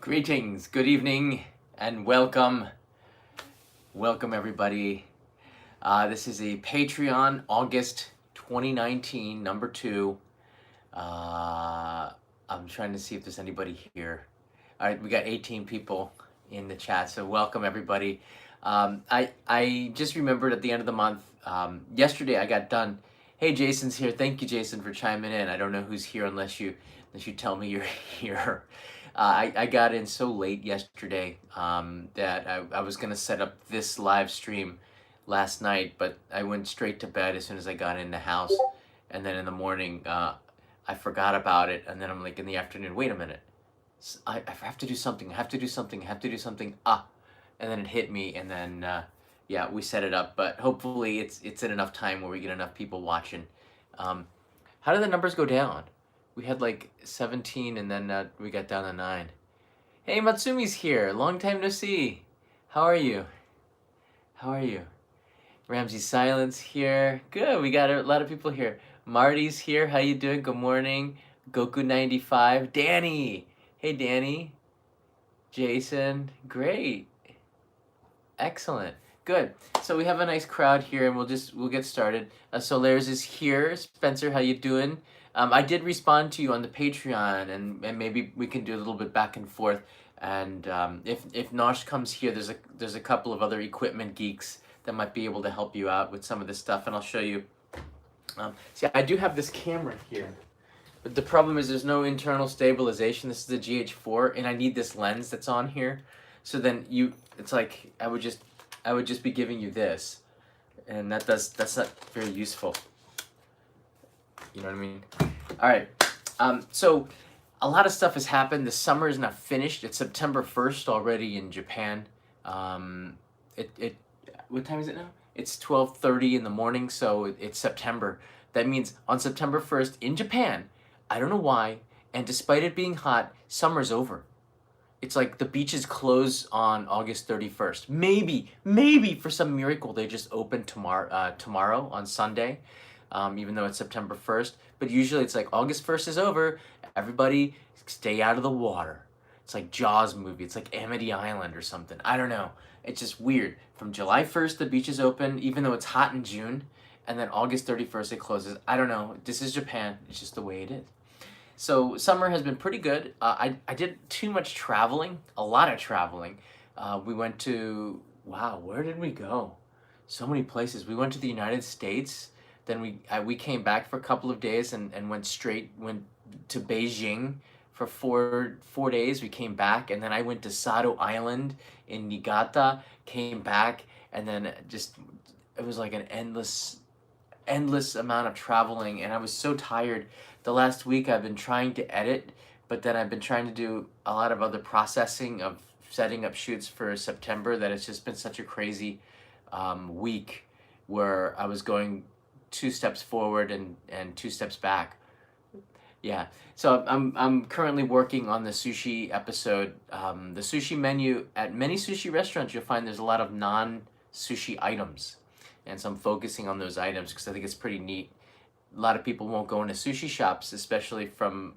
Greetings, good evening, and welcome. Welcome, everybody. This is a Patreon August 2019, number 2. I'm trying to see if there's anybody here. All right, we got 18 people in the chat, so welcome, everybody. I just remembered at the end of the month, yesterday I got done. Hey, Jason's here. Thank you, Jason, for chiming in. I don't know who's here unless you tell me you're here. I got in so late yesterday that I was going to set up this live stream last night, but I went straight to bed as soon as I got in the house. And then in the morning, I forgot about it. And then I'm like in the afternoon, wait a minute. I have to do something. I have to do something. I have to do something. And then it hit me. And then, yeah, we set it up. But hopefully it's in enough time where we get enough people watching. How did the numbers go down? We had like 17 and then we got down to 9. Hey, Matsumi's here. Long time no see. How are you? How are you? Ramsey Silence here. Good. We got a lot of people here. Marty's here. How you doing? Good morning. Goku95. Danny. Hey, Danny. Jason. Great. Excellent. Good. So we have a nice crowd here, and we'll get started. Solares is here. Spencer, how you doing? I did respond to you on the Patreon, and maybe we can do a little bit back and forth. And if Nosh comes here, there's a couple of other equipment geeks that might be able to help you out with some of this stuff, and I'll show you. See, I do have this camera here, but the problem is there's no internal stabilization. This is the GH4, and I need this lens that's on here. So then it's like I would just be giving you this, and that's not very useful. You know what I mean? All right. So a lot of stuff has happened. The summer is not finished. It's September 1st already in Japan. What time is it now? It's 12:30 in the morning, so it's September. That means on September 1st in Japan, I don't know why, and despite it being hot, summer's over. It's like the beaches close on August 31st. Maybe for some miracle they just open tomorrow on Sunday, even though it's September 1st. But usually it's like August 1st is over, everybody stay out of the water. It's like Jaws movie. It's like Amity Island or something. I don't know. It's just weird. From July 1st, the beaches open, even though it's hot in June, and then August 31st, it closes. I don't know. This is Japan. It's just the way it is. So summer has been pretty good. I did too much traveling, a lot of traveling. We went to, wow, where did we go? So many places. We went to the United States. Then we came back for a couple of days and went to Beijing for four days. We came back, and then I went to Sado Island in Niigata, came back, and then it was like an endless amount of traveling, and I was so tired. The last week I've been trying to edit, but then I've been trying to do a lot of other processing of setting up shoots for September that it's just been such a crazy week where I was going 2 steps forward and 2 steps back. Yeah, so I'm currently working on the sushi episode. The sushi menu at many sushi restaurants, you'll find there's a lot of non-sushi items, and so I'm focusing on those items because I think it's pretty neat. A lot of people won't go into sushi shops, especially from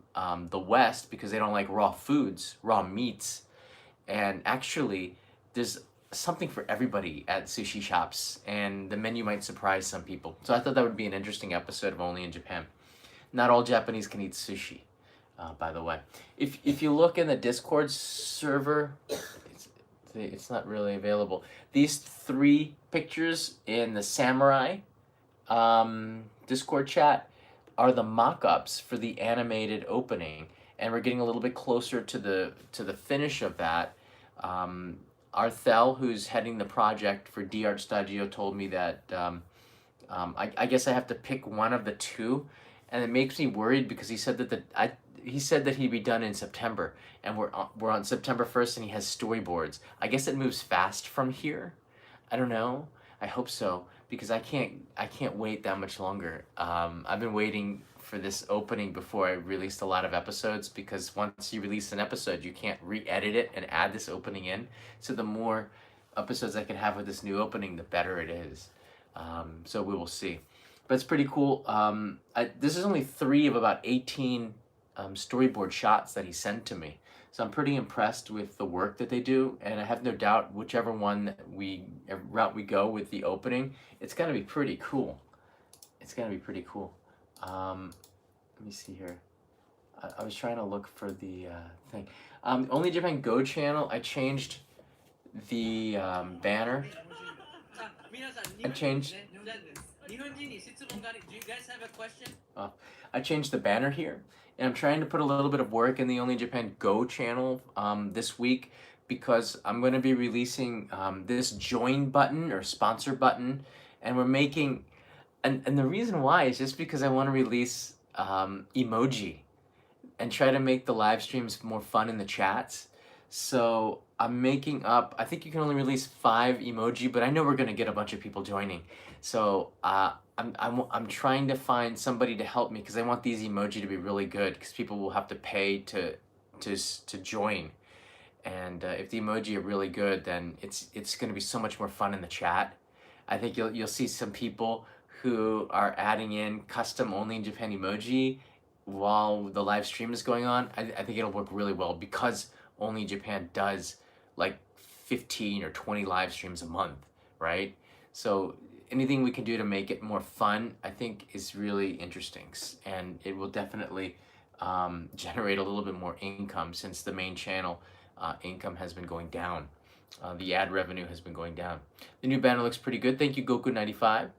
the West, because they don't like raw foods, raw meats. And actually, there's something for everybody at sushi shops, and the menu might surprise some people. So I thought that would be an interesting episode of Only in Japan. Not all Japanese can eat sushi, by the way. If you look in the Discord server, it's not really available. These 3 pictures in the samurai Discord chat are the mock-ups for the animated opening, and we're getting a little bit closer to the finish of that. Arthel, who's heading the project for D-Art Studio, told me that I guess I have to pick one of the 2, and it makes me worried because he said that he'd be done in September, and we're on September 1st, and he has storyboards. I guess it moves fast from here. I don't know. I hope so, because I can't wait that much longer. I've been waiting for this opening before I released a lot of episodes, because once you release an episode, you can't re-edit it and add this opening in. So the more episodes I can have with this new opening, the better it is. So we will see. But it's pretty cool. This is only 3 of about 18 storyboard shots that he sent to me. So I'm pretty impressed with the work that they do, and I have no doubt whichever route we go with the opening, it's gonna be pretty cool. It's gonna be pretty cool. Let me see here. I was trying to look for the thing. Only Japan Go channel. I changed the banner. I changed. Do you guys have a question? I changed the banner here, and I'm trying to put a little bit of work in the Only Japan Go channel this week because I'm going to be releasing this join button or sponsor button, and we're making, and the reason why is just because I want to release emoji and try to make the live streams more fun in the chats. So I'm making up, I think you can only release 5 emoji, but I know we're gonna get a bunch of people joining. So I'm trying to find somebody to help me because I want these emoji to be really good because people will have to pay to join. And if the emoji are really good, then it's gonna be so much more fun in the chat. I think you'll see some people who are adding in custom only in Japan emoji while the live stream is going on. I think it'll work really well because only Japan does like 15 or 20 live streams a month, right? So anything we can do to make it more fun, I think is really interesting, and it will definitely generate a little bit more income since the main channel income has been going down. The ad revenue has been going down. The new banner looks pretty good. Thank you, Goku95.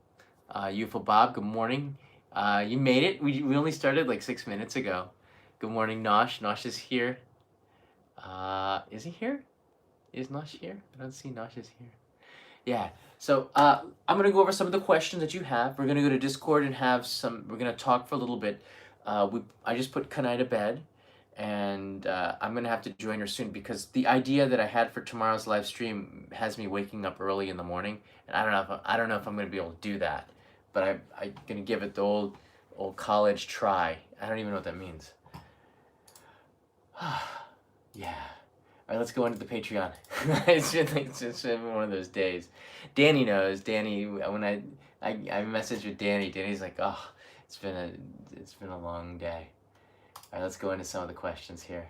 UFO Bob, good morning. You made it. We only started like 6 minutes ago. Good morning, Nosh. Nosh is here. Is he here? Is Nosh here? I don't see Nosh is here. Yeah. So I'm gonna go over some of the questions that you have. We're gonna go to Discord and have some. We're gonna talk for a little bit. I just put Kanai to bed, and I'm gonna have to join her soon because the idea that I had for tomorrow's live stream has me waking up early in the morning, and I don't know if I'm gonna be able to do that. But I'm gonna give it the old college try. I don't even know what that means. Yeah. All right, let's go into the Patreon. it's been one of those days. Danny knows. Danny, when I messaged with Danny, Danny's like, oh, it's been a long day. All right, let's go into some of the questions here.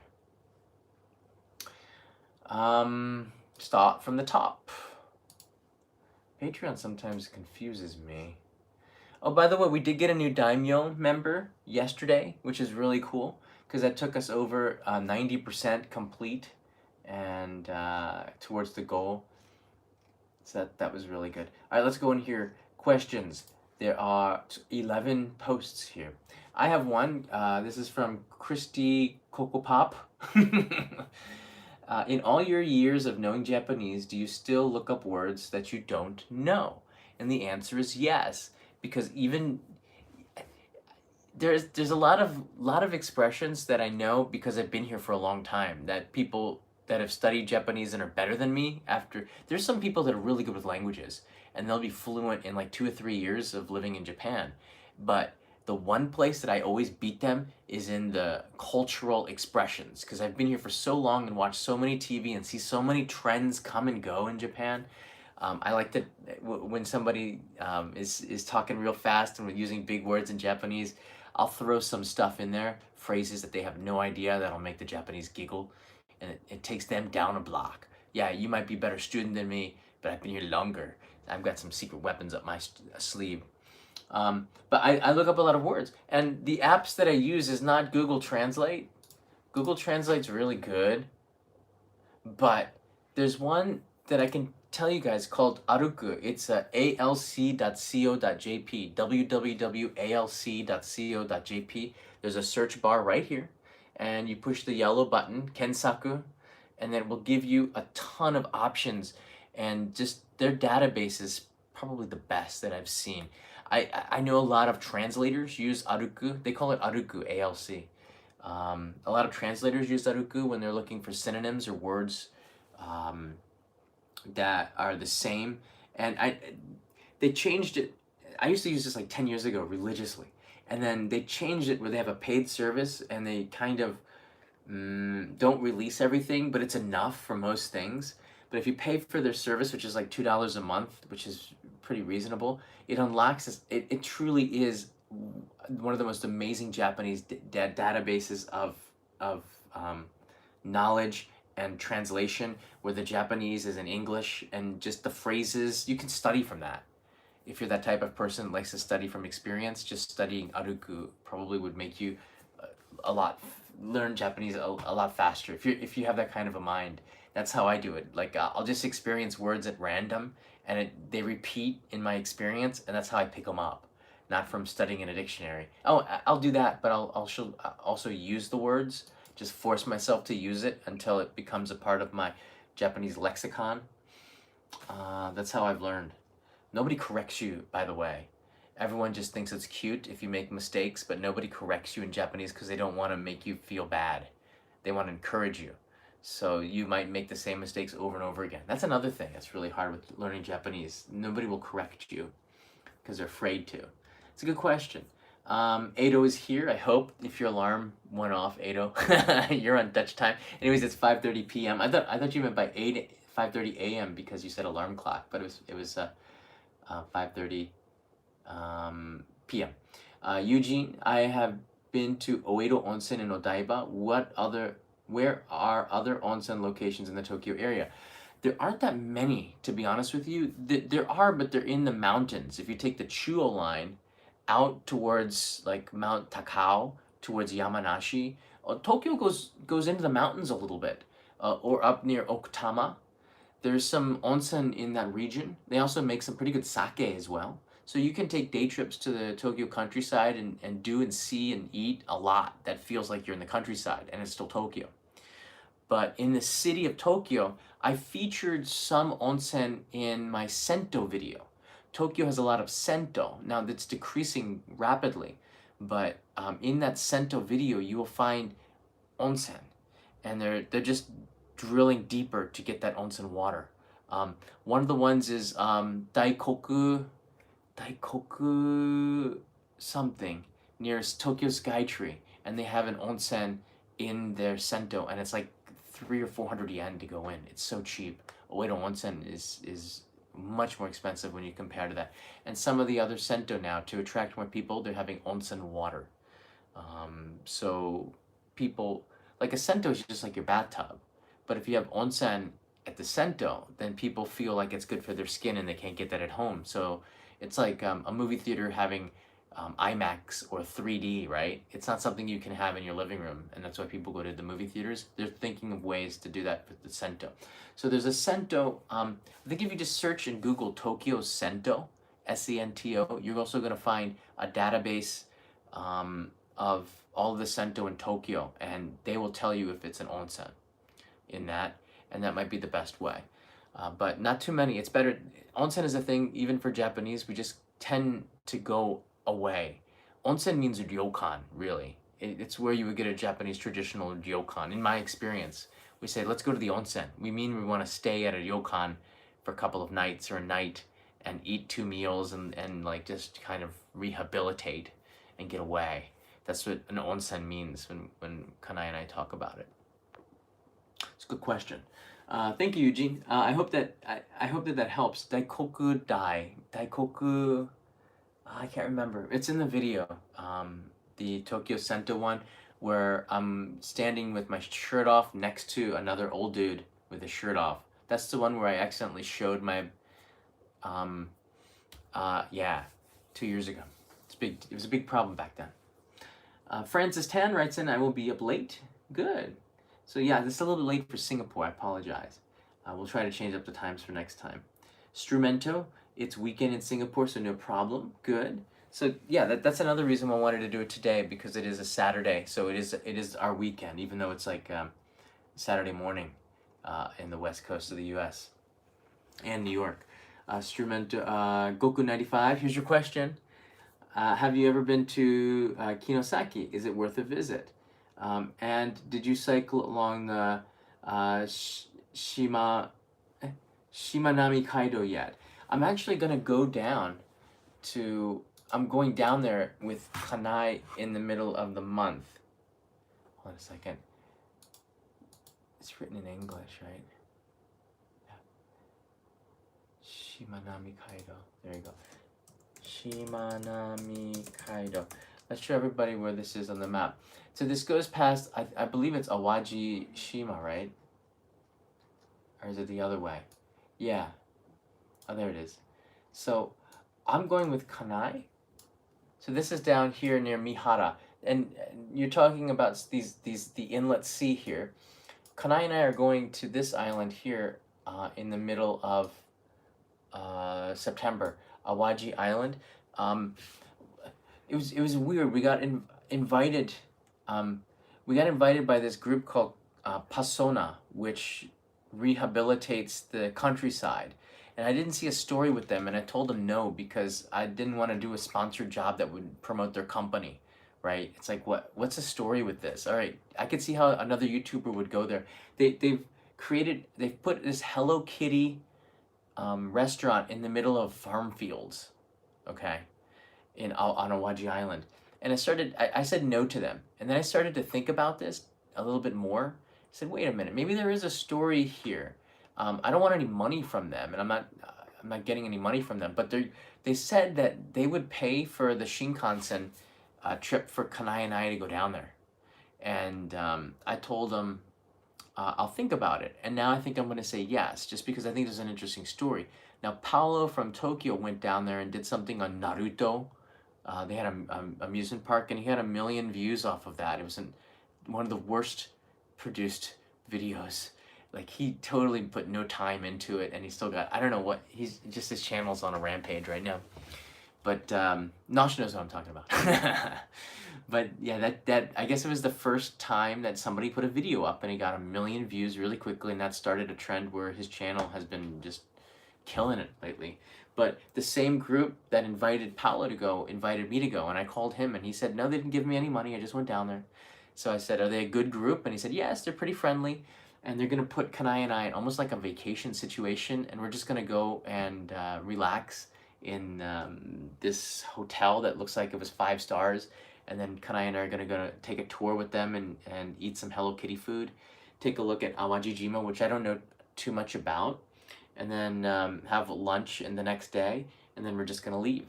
Start from the top. Patreon sometimes confuses me. Oh, by the way, we did get a new Daimyo member yesterday, which is really cool because that took us over 90% complete and towards the goal. So that was really good. All right, let's go in here. Questions. There are 11 posts here. I have one. This is from Christy Kokopop. In all your years of knowing Japanese, do you still look up words that you don't know? And the answer is yes, because even there's a lot of expressions that I know because I've been here for a long time, that people that have studied Japanese and are better than me there's some people that are really good with languages and they'll be fluent in like 2 or 3 years of living in Japan. But the one place that I always beat them is in the cultural expressions because I've been here for so long and watched so many TV and see so many trends come and go in Japan. I like to, when somebody is talking real fast and using big words in Japanese, I'll throw some stuff in there, phrases that they have no idea that'll make the Japanese giggle, and it takes them down a block. Yeah, you might be a better student than me, but I've been here longer. I've got some secret weapons up my sleeve. But I look up a lot of words, and the apps that I use is not Google Translate. Google Translate's really good, but there's one that I can tell you guys called Aruku. It's alc.co.jp, www.alc.co.jp. There's a search bar right here, and you push the yellow button, Kensaku, and then it will give you a ton of options, and just their database is probably the best that I've seen. I know a lot of translators use Aruku. They call it Aruku, ALC. A lot of translators use Aruku when they're looking for synonyms or words that are the same. And they changed it. I used to use this like 10 years ago religiously. And then they changed it where they have a paid service and they kind of don't release everything, but it's enough for most things. But if you pay for their service, which is like $2 a month, which is pretty reasonable, it unlocks this. It truly is one of the most amazing Japanese databases of knowledge and translation, where the Japanese is in English, and just the phrases, you can study from that. If you're that type of person that likes to study from experience, just studying aruku probably would make you a lot learn Japanese a lot faster. If you have that kind of a mind, that's how I do it. Like I'll just experience words at random, and they repeat in my experience, and that's how I pick them up, not from studying in a dictionary. Oh, I'll do that, but I'll also use the words. Just force myself to use it until it becomes a part of my Japanese lexicon. That's how I've learned. Nobody corrects you, by the way. Everyone just thinks it's cute if you make mistakes, but nobody corrects you in Japanese because they don't want to make you feel bad. They want to encourage you. So you might make the same mistakes over and over again. That's another thing that's really hard with learning Japanese. Nobody will correct you because they're afraid to. It's a good question. Ado is here, I hope. If your alarm went off, Ado, you're on Dutch time. Anyways, it's 5:30 p.m. I thought you meant by 5:30 a.m. because you said alarm clock, but it was 5:30 p.m. Eugene, I have been to Oedo Onsen in Odaiba. Where are other onsen locations in the Tokyo area? There aren't that many, to be honest with you. There are, but they're in the mountains. If you take the Chuo line out towards like Mount Takao, towards Yamanashi, Tokyo goes into the mountains a little bit, or up near Okutama. There's some onsen in that region. They also make some pretty good sake as well. So you can take day trips to the Tokyo countryside and do and see and eat a lot that feels like you're in the countryside and it's still Tokyo. But in the city of Tokyo, I featured some onsen in my Sento video. Tokyo has a lot of Sento. Now that's decreasing rapidly, but in that Sento video, you will find onsen, and they're just drilling deeper to get that onsen water. One of the ones is Daikoku something near Tokyo Skytree, and they have an onsen in their Sento, and it's like 300 or 400 yen to go in. It's so cheap. Oedo Onsen is much more expensive when you compare to that. And some of the other Sento now, to attract more people, they're having onsen water. So people, like a Sento is just like your bathtub. But if you have onsen at the Sento, then people feel like it's good for their skin and they can't get that at home. So it's like a movie theater having IMAX or 3D, right? It's not something you can have in your living room, and that's why people go to the movie theaters. They're thinking of ways to do that with the Sento. So there's a Sento, I think if you just search in Google Tokyo Sento, Sento, you're also going to find a database of all of the Sento in Tokyo, and they will tell you if it's an onsen in that, and that might be the best way. But not too many. It's better. Onsen is a thing, even for Japanese, we just tend to go away. Onsen means ryokan, really. It's where you would get a Japanese traditional ryokan. In my experience, we say, let's go to the onsen. We mean we want to stay at a ryokan for a couple of nights or a night and eat 2 meals and like just kind of rehabilitate and get away. That's what an onsen means when Kanai and I talk about it. It's a good question. Thank you, Eugene. I hope that that helps. Daikoku, I can't remember. It's in the video, the Tokyo Sento one, where I'm standing with my shirt off next to another old dude with his shirt off. That's the one where I accidentally showed my, yeah, 2 years ago. It was a big problem back then. Francis Tan writes in, I will be up late. Good. So yeah, this is a little bit late for Singapore. I apologize. We'll try to change up the times for next time. Strumento, it's weekend in Singapore, so no problem. Good. So yeah, that's another reason I wanted to do it today, because it is a Saturday, so it is our weekend, even though it's like Saturday morning in the west coast of the U.S. and New York. Strumento, Goku 95. Here's your question. Have you ever been to Kinosaki? Is it worth a visit? And did you cycle along the Shimanami Kaido yet? I'm actually going to go down to... I'm going down there with Kanai in the middle of the month. Hold on a second. It's written in English, right? Yeah. Shimanami Kaido. There you go. Shimanami Kaido. Let's show everybody where this is on the map. So this goes past, I believe it's Awaji Shima, right? Or is it the other way? Yeah. Oh, there it is. So I'm going with Kanai. So this is down here near Mihara. And you're talking about the inlet sea here. Kanai and I are going to this island here in the middle of September, Awaji Island. Um, it was weird. Invited. Um, we got invited by this group called Pasona, which rehabilitates the countryside. And I didn't see a story with them, and I told them no because I didn't want to do a sponsored job that would promote their company, right? It's like, what's the story with this? All right, I could see how another YouTuber would go there. They've put this Hello Kitty restaurant in the middle of farm fields, okay, on Awaji Island. And I said no to them. And then I started to think about this a little bit more. I said, wait a minute, maybe there is a story here. I don't want any money from them, and I'm not getting any money from them. But they said that they would pay for the Shinkansen trip for Kanai and I to go down there. And I told them, I'll think about it. And now I think I'm going to say yes, just because I think there's an interesting story. Now, Paolo from Tokyo went down there and did something on Naruto. They had an amusement park, and he had 1 million views off of that. It was one of the worst produced videos. Like, he totally put no time into it, and he still got, I don't know what, his channel's on a rampage right now. But Nosh knows what I'm talking about. But yeah, that I guess it was the first time that somebody put a video up and he got 1 million views really quickly, and that started a trend where his channel has been just killing it lately. But the same group that invited Paolo to go invited me to go, and I called him, and he said, no, they didn't give me any money, I just went down there. So I said, are they a good group? And he said, yes, they're pretty friendly, and they're going to put Kanai and I in almost like a vacation situation, and we're just going to go and relax in this hotel that looks like it was 5 stars, and then Kanai and I are going to go take a tour with them and eat some Hello Kitty food, take a look at Awajijima, which I don't know too much about, and then have lunch in the next day, and then we're just going to leave.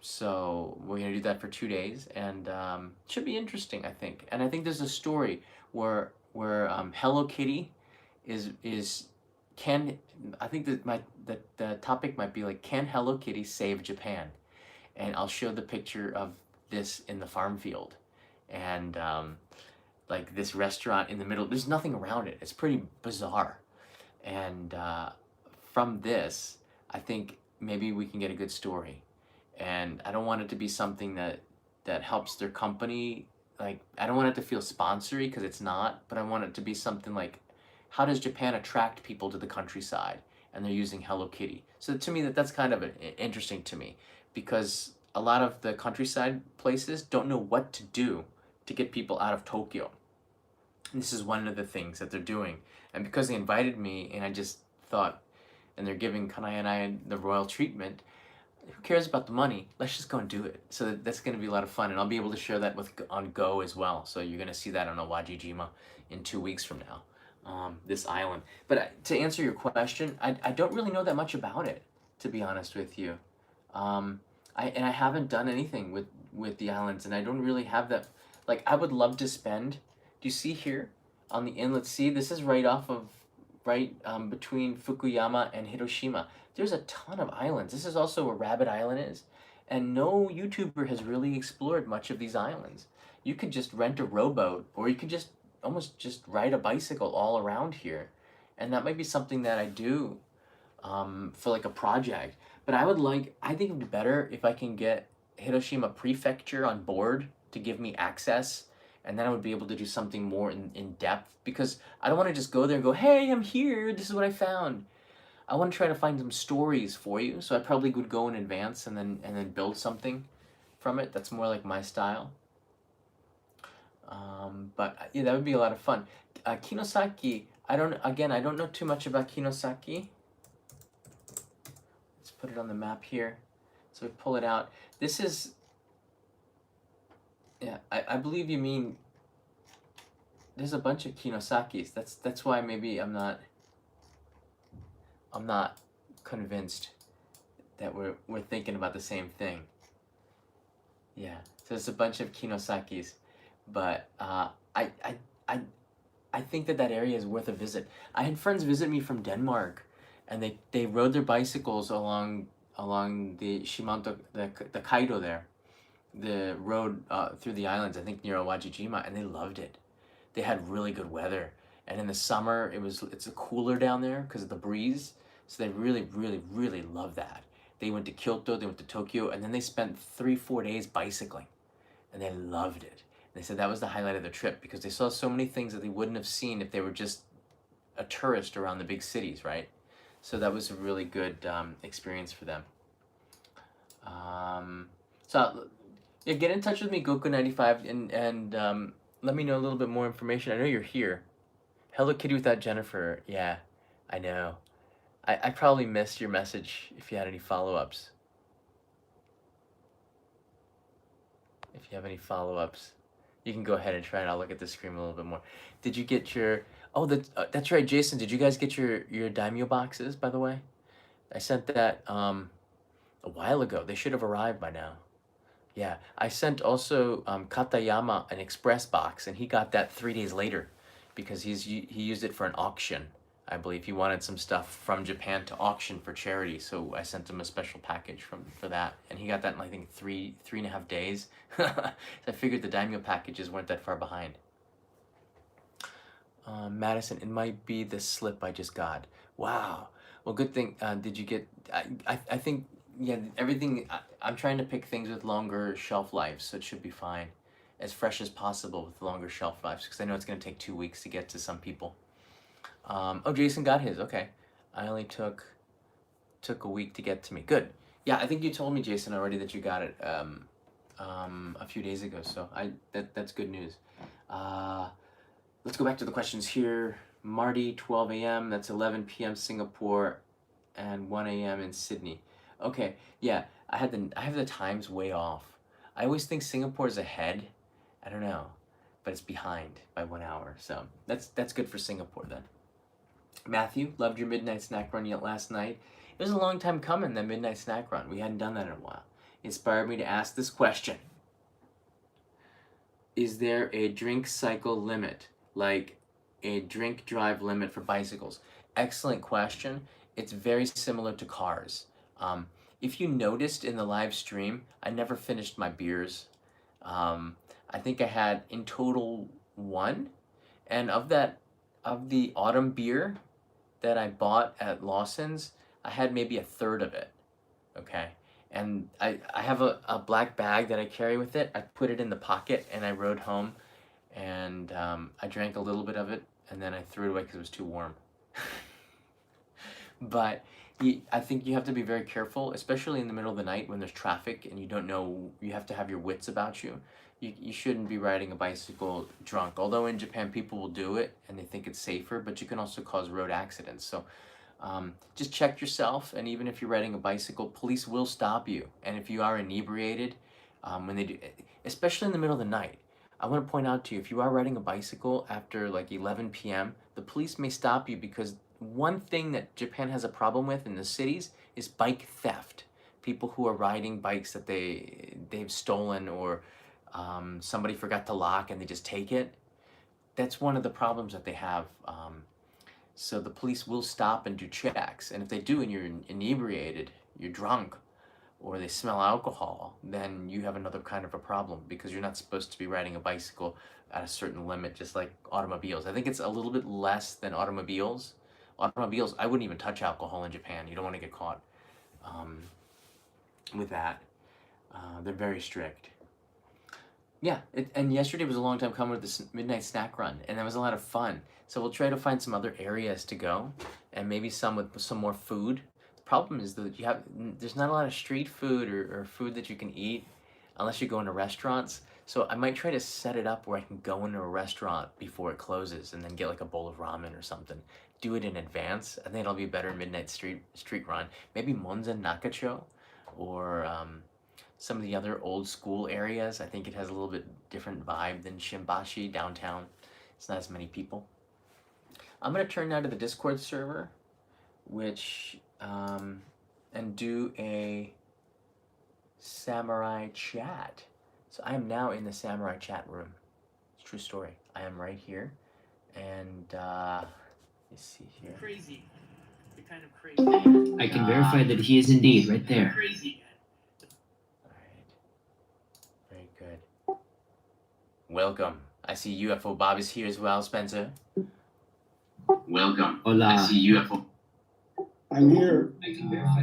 So we're going to do that for 2 days, and it should be interesting, I think. And I think there's a story where Hello Kitty I think that the topic might be like, can Hello Kitty save Japan? And I'll show the picture of this in the farm field, and like this restaurant in the middle. There's nothing around it. It's pretty bizarre, and from this, I think maybe we can get a good story. And I don't want it to be something that helps their company. Like, I don't want it to feel sponsory, because it's not, but I want it to be something like, how does Japan attract people to the countryside? And they're using Hello Kitty. So to me, that's kind of interesting to me, because a lot of the countryside places don't know what to do to get people out of Tokyo. And this is one of the things that they're doing. And because they invited me, and I just thought, and they're giving Kanai and I the royal treatment, who cares about the money? Let's just go and do it. So that's going to be a lot of fun, and I'll be able to share that on Go as well. So you're going to see that on Awajijima in 2 weeks from now, this island. But to answer your question, I don't really know that much about it, to be honest with you. I haven't done anything with the islands, and I don't really have that. Like, I would love to spend. Do you see here on the inlet sea? This is right between Fukuyama and Hiroshima. There's a ton of islands. This is also where Rabbit Island is, and no YouTuber has really explored much of these islands. You could just rent a rowboat, or you could just almost just ride a bicycle all around here, and that might be something that I do for like a project. But I think it would be better if I can get Hiroshima Prefecture on board to give me access, and then I would be able to do something more in depth, because I don't want to just go there and go, hey, I'm here, this is what I found. I want to try to find some stories for you, so I probably would go in advance and then build something from it. That's more like my style. But yeah, that would be a lot of fun. Kinosaki, I don't know too much about Kinosaki. Let's put it on the map here. So we pull it out. This is, yeah, I believe you mean, there's a bunch of Kinosakis. That's why maybe I'm not convinced that we're thinking about the same thing. Yeah, So it's a bunch of Kinosakis, but I I think that that area is worth a visit. I had friends visit me from Denmark, and they rode their bicycles along the Shimanto, the Kaido there, the road through the islands. I think near Owajijima, and they loved it. They had really good weather, and in the summer it's cooler down there because of the breeze. So they really love that. They went to Kyoto, they went to Tokyo, and then they spent 3 4 days bicycling, and they loved it. They said that was the highlight of the trip because they saw so many things that they wouldn't have seen if they were just a tourist around the big cities, right? So that was a really good experience for them. So yeah, get in touch with me, Goku95, and let me know a little bit more information. I know you're here. Hello Kitty without Jennifer. Yeah, I know. I probably missed your message if you had any follow-ups. If you have any follow-ups, you can go ahead and try, and I'll look at the screen a little bit more. Did you get your... Oh, that's right, Jason. Did you guys get your daimyo boxes, by the way? I sent that a while ago. They should have arrived by now. Yeah, I sent also Katayama an express box, and he got that 3 days later because he used it for an auction. I believe he wanted some stuff from Japan to auction for charity, so I sent him a special package for that, and he got that in I think 3.5 days. So I figured the daimyo packages weren't that far behind. Madison, it might be the slip I just got. Wow. Well, good thing. Did you get? I think yeah. Everything. I'm trying to pick things with longer shelf lives, so it should be fine, as fresh as possible with longer shelf lives, because I know it's gonna take 2 weeks to get to some people. Oh, Jason got his. Okay, I only took a week to get to me. Good. Yeah, I think you told me, Jason, already that you got it a few days ago. So that's good news. Let's go back to the questions here. Marty, 12 a.m. That's 11 p.m. Singapore, and 1 a.m. in Sydney. Okay, yeah, I have the times way off. I always think Singapore is ahead. I don't know, but it's behind by 1 hour. So that's good for Singapore then. Matthew, loved your midnight snack run yet last night. It was a long time coming, that midnight snack run. We hadn't done that in a while. It inspired me to ask this question. Is there a drink cycle limit, like a drink drive limit for bicycles? Excellent question. It's very similar to cars. If you noticed in the live stream, I never finished my beers. I think I had in total one, and of the autumn beer that I bought at Lawson's, I had maybe a third of it. Okay. And I have a black bag that I carry with it. I put it in the pocket and I rode home, and I drank a little bit of it, and then I threw it away because it was too warm. But I think you have to be very careful, especially in the middle of the night when there's traffic and you don't know, you have to have your wits about you. You shouldn't be riding a bicycle drunk. Although in Japan people will do it and they think it's safer, but you can also cause road accidents. So just check yourself, and even if you're riding a bicycle, police will stop you. And if you are inebriated, when they do, especially in the middle of the night, I want to point out to you, if you are riding a bicycle after like 11 p.m., the police may stop you because one thing that Japan has a problem with in the cities is bike theft. People who are riding bikes that they've stolen, or somebody forgot to lock and they just take it. That's one of the problems that they have. So the police will stop and do checks, and if they do and you're inebriated, you're drunk, or they smell alcohol, then you have another kind of a problem, because you're not supposed to be riding a bicycle at a certain limit, just like automobiles. I think it's a little bit less than automobiles. Automobiles, I wouldn't even touch alcohol in Japan. You don't want to get caught with that. They're very strict. Yeah, and yesterday was a long time coming with this midnight snack run, and that was a lot of fun. So we'll try to find some other areas to go, and maybe some with some more food. The problem is that there's not a lot of street food or food that you can eat unless you go into restaurants. So I might try to set it up where I can go into a restaurant before it closes and then get like a bowl of ramen or something. Do it in advance. I think it'll be a better midnight street run. Maybe Monza Nakacho, or some of the other old school areas. I think it has a little bit different vibe than Shimbashi downtown. It's not as many people. I'm gonna turn now to the Discord server, and do a samurai chat. So I am now in the Samurai chat room. It's a true story. I am right here, and let's see here. Crazy. You're kind of crazy. I can verify that he is indeed right there. Crazy. All right. Very good. Welcome. I see UFO Bob is here as well, Spencer. Welcome. Hola. I see UFO. I'm here. I can verify.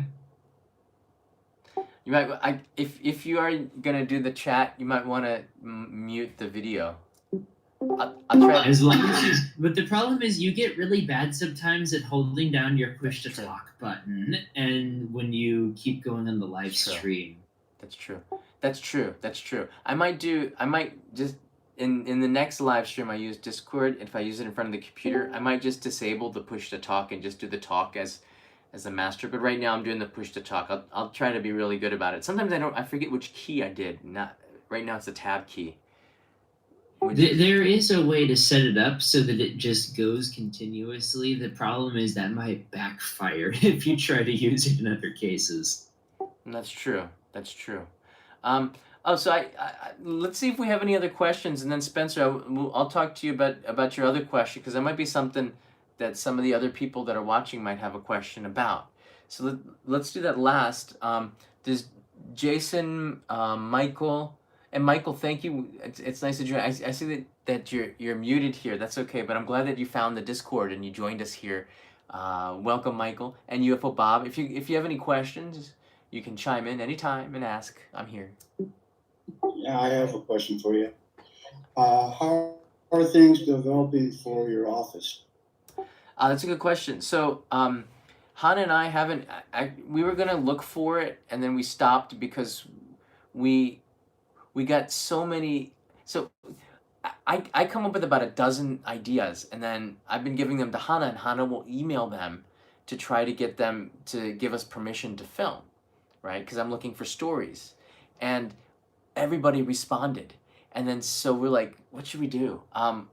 You might, if you are gonna do the chat, you might want to mute the video. I'll try. As long as you, but the problem is you get really bad sometimes at holding down your push to talk button, and when you keep going on the live stream. That's true. That's true. That's true. I might just in the next live stream I use Discord. If I use it in front of the computer, I might just disable the push to talk and just do the talk as a master. But right now I'm doing the push to talk. I'll try to be really good about it. Sometimes I forget which key I did. Not right now. It's the tab key. There is a way to set it up so that it just goes continuously. The problem is that might backfire if you try to use it in other cases. That's true. That's true. So I let's see if we have any other questions, and then Spencer, I'll talk to you about your other question, because that might be something that some of the other people that are watching might have a question about. So let's do that last. Does Jason, Michael, and Michael, thank you. It's nice to join. I see that you're muted here. That's okay, but I'm glad that you found the Discord and you joined us here. Welcome, Michael, and UFO Bob. If you have any questions, you can chime in anytime and ask. I'm here. Yeah, I have a question for you. How are things developing for your office? That's a good question. So, Han and I haven't. We were gonna look for it, and then we stopped because we got so many. So, I come up with about a dozen ideas, and then I've been giving them to Hana, and Hana will email them to try to get them to give us permission to film, right? Because I'm looking for stories, and everybody responded, and then so we're like, what should we do?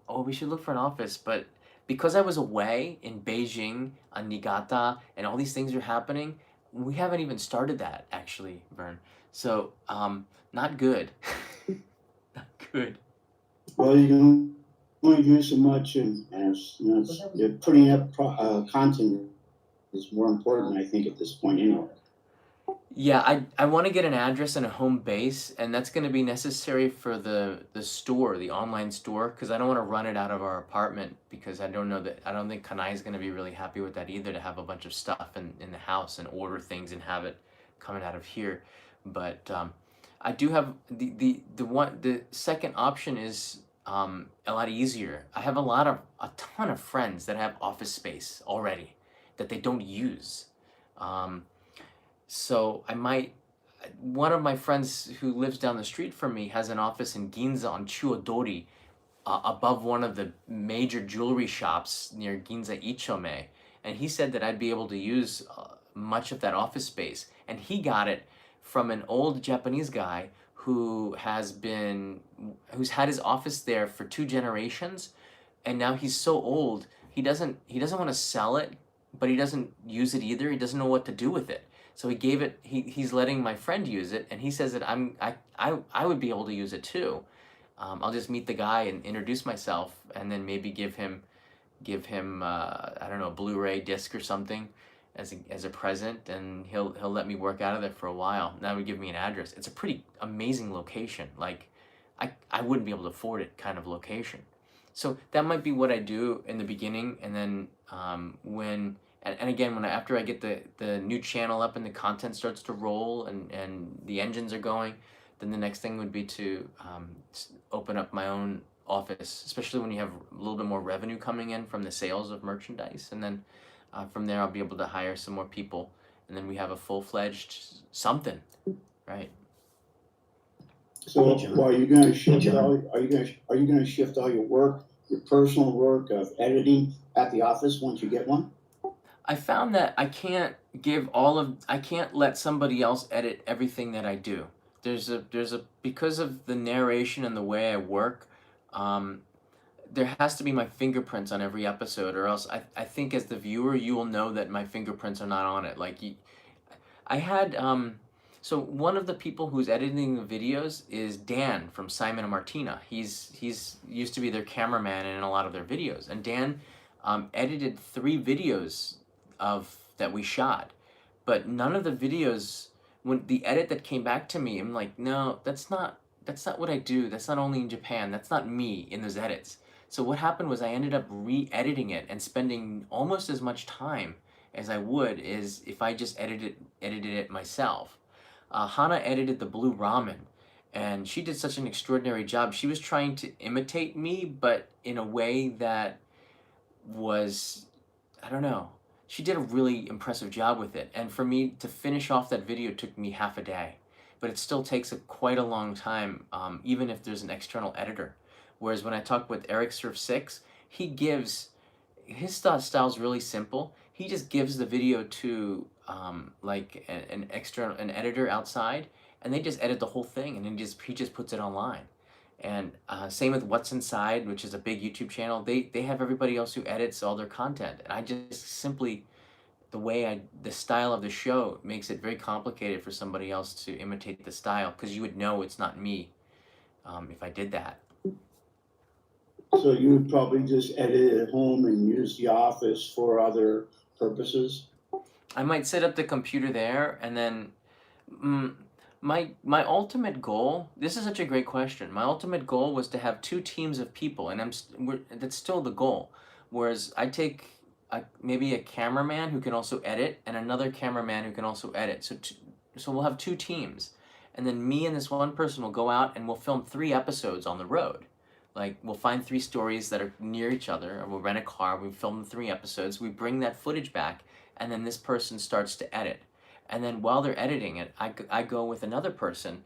We should look for an office, but because I was away in Beijing, on Niigata, and all these things are happening, we haven't even started that actually, Vern. So not good. Not good. Well, you can only do so much, and you're putting up content is more important, I think, at this point, anyway. Yeah, I want to get an address and a home base, and that's going to be necessary for the store, the online store, because I don't want to run it out of our apartment, because I don't think Kanai is going to be really happy with that either, to have a bunch of stuff in the house and order things and have it coming out of here. But I do have the second option is a lot easier. I have a ton of friends that have office space already that they don't use. So one of my friends who lives down the street from me has an office in Ginza on Chuodori, above one of the major jewelry shops near Ginza Ichome. And he said that I'd be able to use much of that office space. And he got it from an old Japanese guy who's had his office there for 2 generations. And now he's so old, he doesn't want to sell it, but he doesn't use it either. He doesn't know what to do with it. So he gave it. He's letting my friend use it, and he says that I would be able to use it too. I'll just meet the guy and introduce myself, and then maybe give him I don't know, a Blu-ray disc or something as a present, and he'll let me work out of there for a while. That would give me an address. It's a pretty amazing location. Like I wouldn't be able to afford it kind of location. So that might be what I do in the beginning, and then after I get the new channel up and the content starts to roll and the engines are going, then the next thing would be to open up my own office, especially when you have a little bit more revenue coming in from the sales of merchandise. And then from there, I'll be able to hire some more people, and then we have a full-fledged something, right? So are you going to shift all your work, your personal work of editing at the office once you get one? I found that I can't let somebody else edit everything that I do. Because of the narration and the way I work, there has to be my fingerprints on every episode, or else I think as the viewer you will know that my fingerprints are not on it. Like I had So one of the people who's editing the videos is Dan from Simon and Martina. He's used to be their cameraman in a lot of their videos, and Dan edited 3 videos of that we shot, but none of the videos. When the edit that came back to me, I'm like, no, that's not what I do. That's not only in Japan. That's not me in those edits. So what happened was I ended up re-editing it and spending almost as much time as I would is if I just edited it myself. Hana edited the blue ramen, and she did such an extraordinary job. She was trying to imitate me, but in a way that was, I don't know. She did a really impressive job with it, and for me to finish off that video took me half a day, but it still takes quite a long time, even if there's an external editor. Whereas when I talk with Eric Surf 6, he gives his style's really simple. He just gives the video to like an editor outside, and they just edit the whole thing, and then he just puts it online. And same with What's Inside, which is a big YouTube channel. They have everybody else who edits all their content, and I just simply the style of the show makes it very complicated for somebody else to imitate the style because you would know it's not me if I did that. So you would probably just edit at home and use the office for other purposes? I might set up the computer there, and then mm, my ultimate goal. This is such a great question. My ultimate goal was to have 2 teams of people, and that's still the goal. Whereas I take maybe a cameraman who can also edit, and another cameraman who can also edit. So we'll have 2 teams, and then me and this one person will go out and we'll film 3 episodes on the road. Like we'll find 3 stories that are near each other, or we'll rent a car. We film 3 episodes. We bring that footage back, and then this person starts to edit. And then while they're editing it, I go with another person,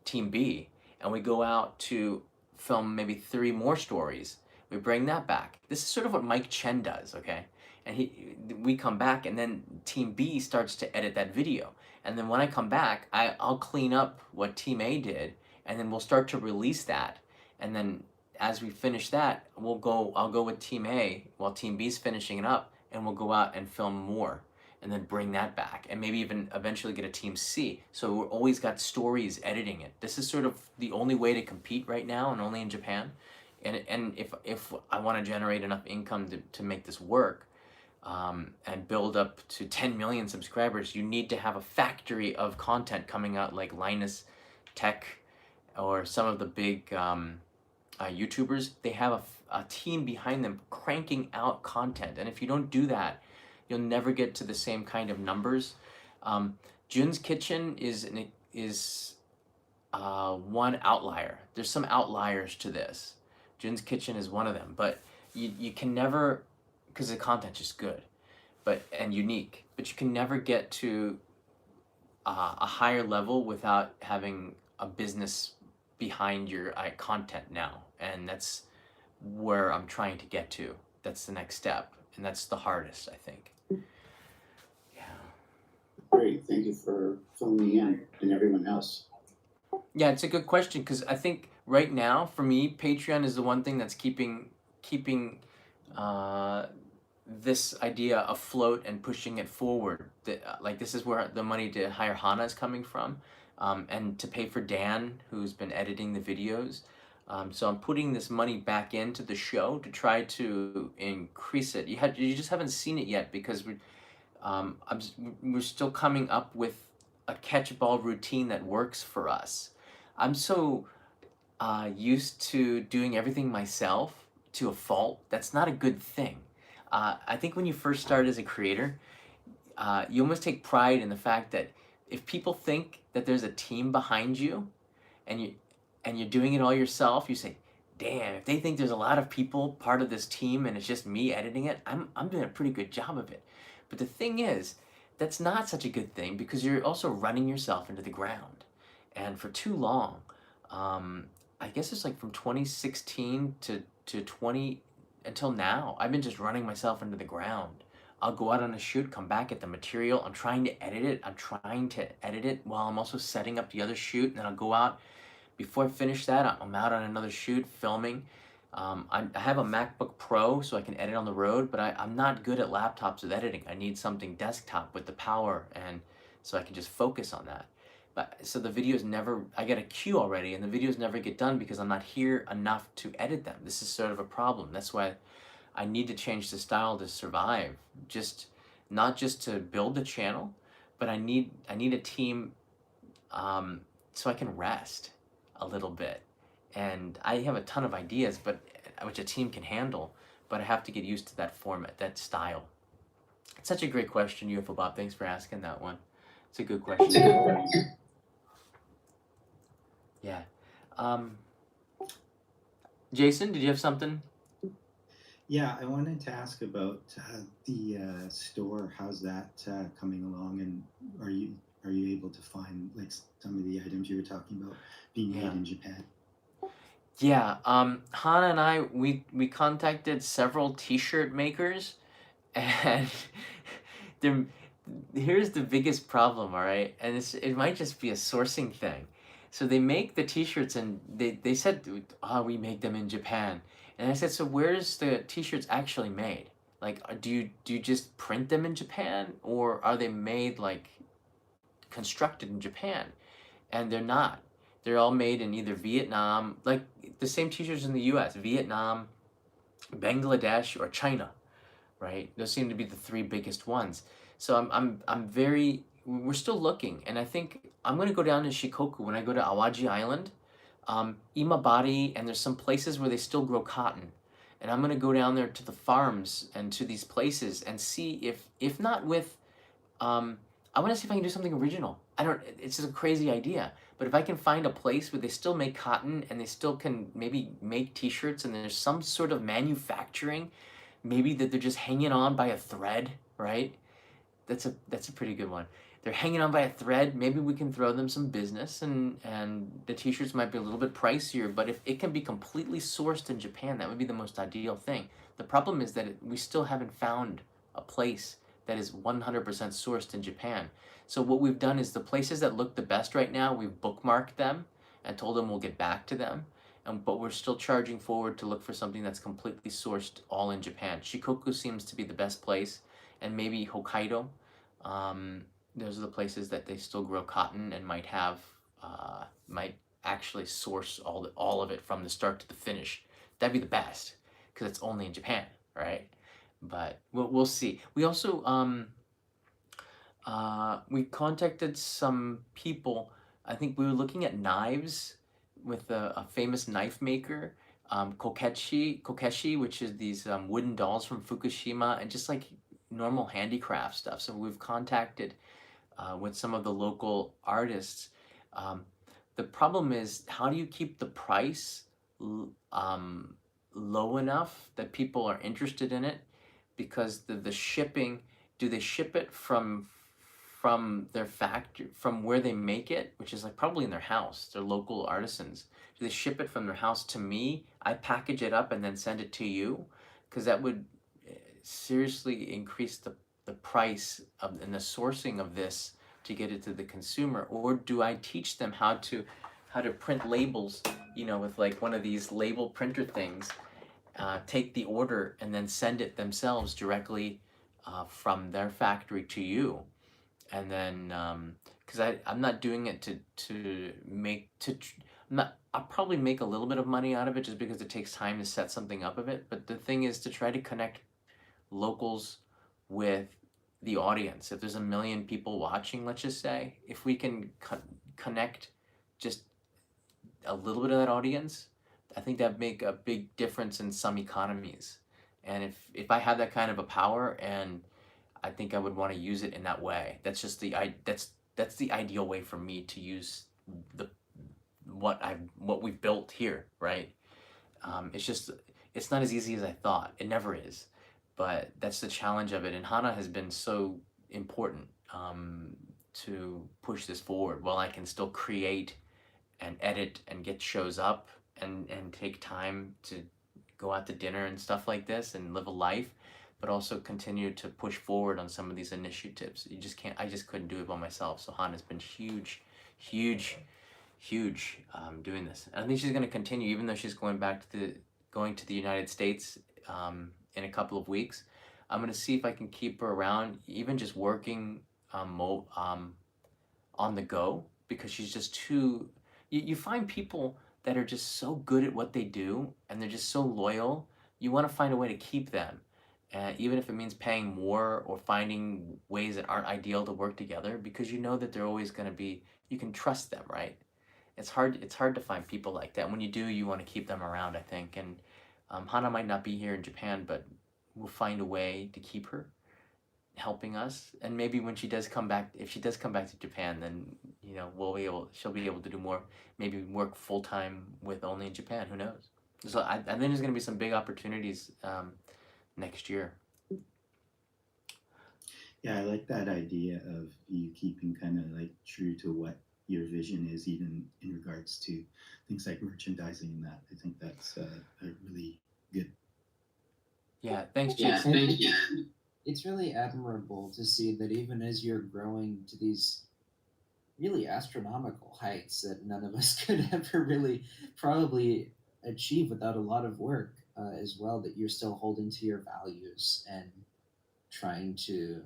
Team B, and we go out to film maybe 3 more stories. We bring that back. This is sort of what Mike Chen does, okay? And we come back, and then Team B starts to edit that video. And then when I come back, I'll clean up what Team A did, and then we'll start to release that. And then as we finish that, I'll go with Team A while Team B's finishing it up, and we'll go out and film more and then bring that back and maybe even eventually get a Team C. So we're always got stories editing it. This is sort of the only way to compete right now, and only in Japan. And if I want to generate enough income to make this work, and build up to 10 million subscribers, you need to have a factory of content coming out like Linus Tech or some of the big YouTubers. They have a team behind them cranking out content, and if you don't do that, you'll never get to the same kind of numbers. Jun's Kitchen is one outlier. There's some outliers to this. Jun's Kitchen is one of them, but you can never, because the content's just good, and unique. But you can never get to a higher level without having a business behind your content now, and that's where I'm trying to get to. That's the next step, and that's the hardest, I think. Yeah. Great, thank you for filling me in and everyone else. Yeah, it's a good question because I think right now for me, Patreon is the one thing that's keeping this idea afloat and pushing it forward. Like this is where the money to hire Hana is coming from, and to pay for Dan, who's been editing the videos. So I'm putting this money back into the show to try to increase it. You just haven't seen it yet because we're still coming up with a catch-ball routine that works for us. I'm so used to doing everything myself to a fault. That's not a good thing. I think when you first start as a creator, you almost take pride in the fact that if people think that there's a team behind you, and you're doing it all yourself, you say, "Damn! If they think there's a lot of people part of this team and it's just me editing it, I'm doing a pretty good job of it." But the thing is, that's not such a good thing because you're also running yourself into the ground. And for too long, I guess it's like from 2016 to 20 until now, I've been just running myself into the ground. I'll go out on a shoot, come back at the material. I'm trying to edit it while I'm also setting up the other shoot. And then I'll go out. Before I finish that, I'm out on another shoot filming. I have a MacBook Pro so I can edit on the road, but I'm not good at laptops with editing. I need something desktop with the power, and so I can just focus on that. but so the videos never, I get a queue already, and the videos never get done because I'm not here enough to edit them. This is sort of a problem. That's why I need to change the style to survive. Just not just to build the channel, but I need a team, so I can rest a little bit. And I have a ton of ideas, but which a team can handle. But I have to get used to that format, that style. It's such a great question, UFO Bob. Thanks for asking that one. It's a good question. Yeah. Um, Jason, did you have something? Yeah, I wanted to ask about the store. How's that coming along? And are you able to find like some of the items you were talking about being made Yeah. in Japan? Yeah. Hana and I, we contacted several T-shirt makers, and they're, here's the biggest problem, all right? And it might just be a sourcing thing. So they make the T-shirts, and they said, we make them in Japan. And I said, so where's the T-shirts actually made? Like, do you just print them in Japan, or are they made like constructed in Japan? And they're not. They're all made in either Vietnam, like the same T-shirts in the U.S., Vietnam, Bangladesh, or China, right? Those seem to be the three biggest ones. So I'm very. We're still looking, and I think I'm gonna go down to Shikoku when I go to Awaji Island, Imabari, and there's some places where they still grow cotton, and I'm gonna go down there to the farms and to these places and see if not with, I want to see if I can do something original. I don't. It's just a crazy idea, but if I can find a place where they still make cotton and they still can maybe make T-shirts and there's some sort of manufacturing, maybe that they're just hanging on by a thread, right? That's a pretty good one. They're hanging on by a thread. Maybe we can throw them some business, and the T-shirts might be a little bit pricier. But if it can be completely sourced in Japan, that would be the most ideal thing. The problem is that we still haven't found a place that is 100% sourced in Japan. So what we've done is the places that look the best right now, we've bookmarked them and told them we'll get back to them. But we're still charging forward to look for something that's completely sourced all in Japan. Shikoku seems to be the best place, and maybe Hokkaido. Those are the places that they still grow cotton and might actually source all of it from the start to the finish. That'd be the best because it's only in Japan, right? But we'll see. We also we contacted some people. I think we were looking at knives with a famous knife maker, Kokeshi, which is these wooden dolls from Fukushima, and just like normal handicraft stuff. So we've contacted with some of the local artists. Um, the problem is, how do you keep the price low enough that people are interested in it? Because the shipping, do they ship it from their factory, from where they make it, which is like probably in their house, their local artisans? Do they ship it from their house to me? I package it up and then send it to you? Because that would seriously increase the price of and the sourcing of this to get it to the consumer. Or do I teach them how to print labels, with like one of these label printer things, take the order and then send it themselves directly from their factory to you? And then because I'm not doing it to make to I'm not, I'll probably make a little bit of money out of it just because it takes time to set something up of it, but the thing is to try to connect locals with the audience. If there's a million people watching, let's just say, if we can connect just a little bit of that audience, I think that'd make a big difference in some economies. And if I have that kind of a power, and I think I would want to use it in that way. That's just that's the ideal way for me to use the what we've built here, right? It's just it's not as easy as I thought. It never is, but that's the challenge of it. And Hana has been so important to push this forward, while I can still create and edit and get shows up and take time to go out to dinner and stuff like this and live a life, but also continue to push forward on some of these initiatives. You just can't. I just couldn't do it by myself. So Hana's been huge, huge, huge doing this. And I think she's going to continue, even though she's going to the United States in a couple of weeks. I'm going to see if I can keep her around, even just working on the go, because she's just too. You find people that are just so good at what they do and they're just so loyal. You want to find a way to keep them, even if it means paying more or finding ways that aren't ideal to work together, because you know that they're always going to be. You can trust them, right? It's hard. It's hard to find people like that. When you do, you want to keep them around, I think. And Hana might not be here in Japan, but we'll find a way to keep her helping us. And maybe when she does come back, if she does come back to Japan, then she'll be able to do more. Maybe work full time with only in Japan. Who knows? So I think there's going to be some big opportunities next year. Yeah, I like that idea of you keeping kind of like true to what your vision is, even in regards to things like merchandising and that. I think that's a really good. Yeah, thanks, Yeah, Jason. thank you. It's really admirable to see that even as you're growing to these really astronomical heights that none of us could ever really probably achieve without a lot of work as well, that you're still holding to your values and trying to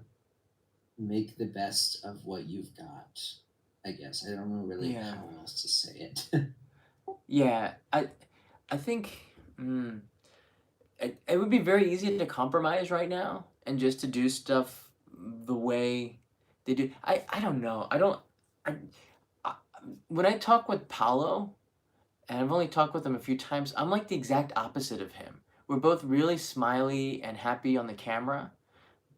make the best of what you've got. I guess I don't know really Yeah. how else to say it. Yeah, I think it would be very easy to compromise right now and just to do stuff the way they do. I don't know. I when I talk with Paolo, and I've only talked with him a few times, I'm like the exact opposite of him. We're both really smiley and happy on the camera,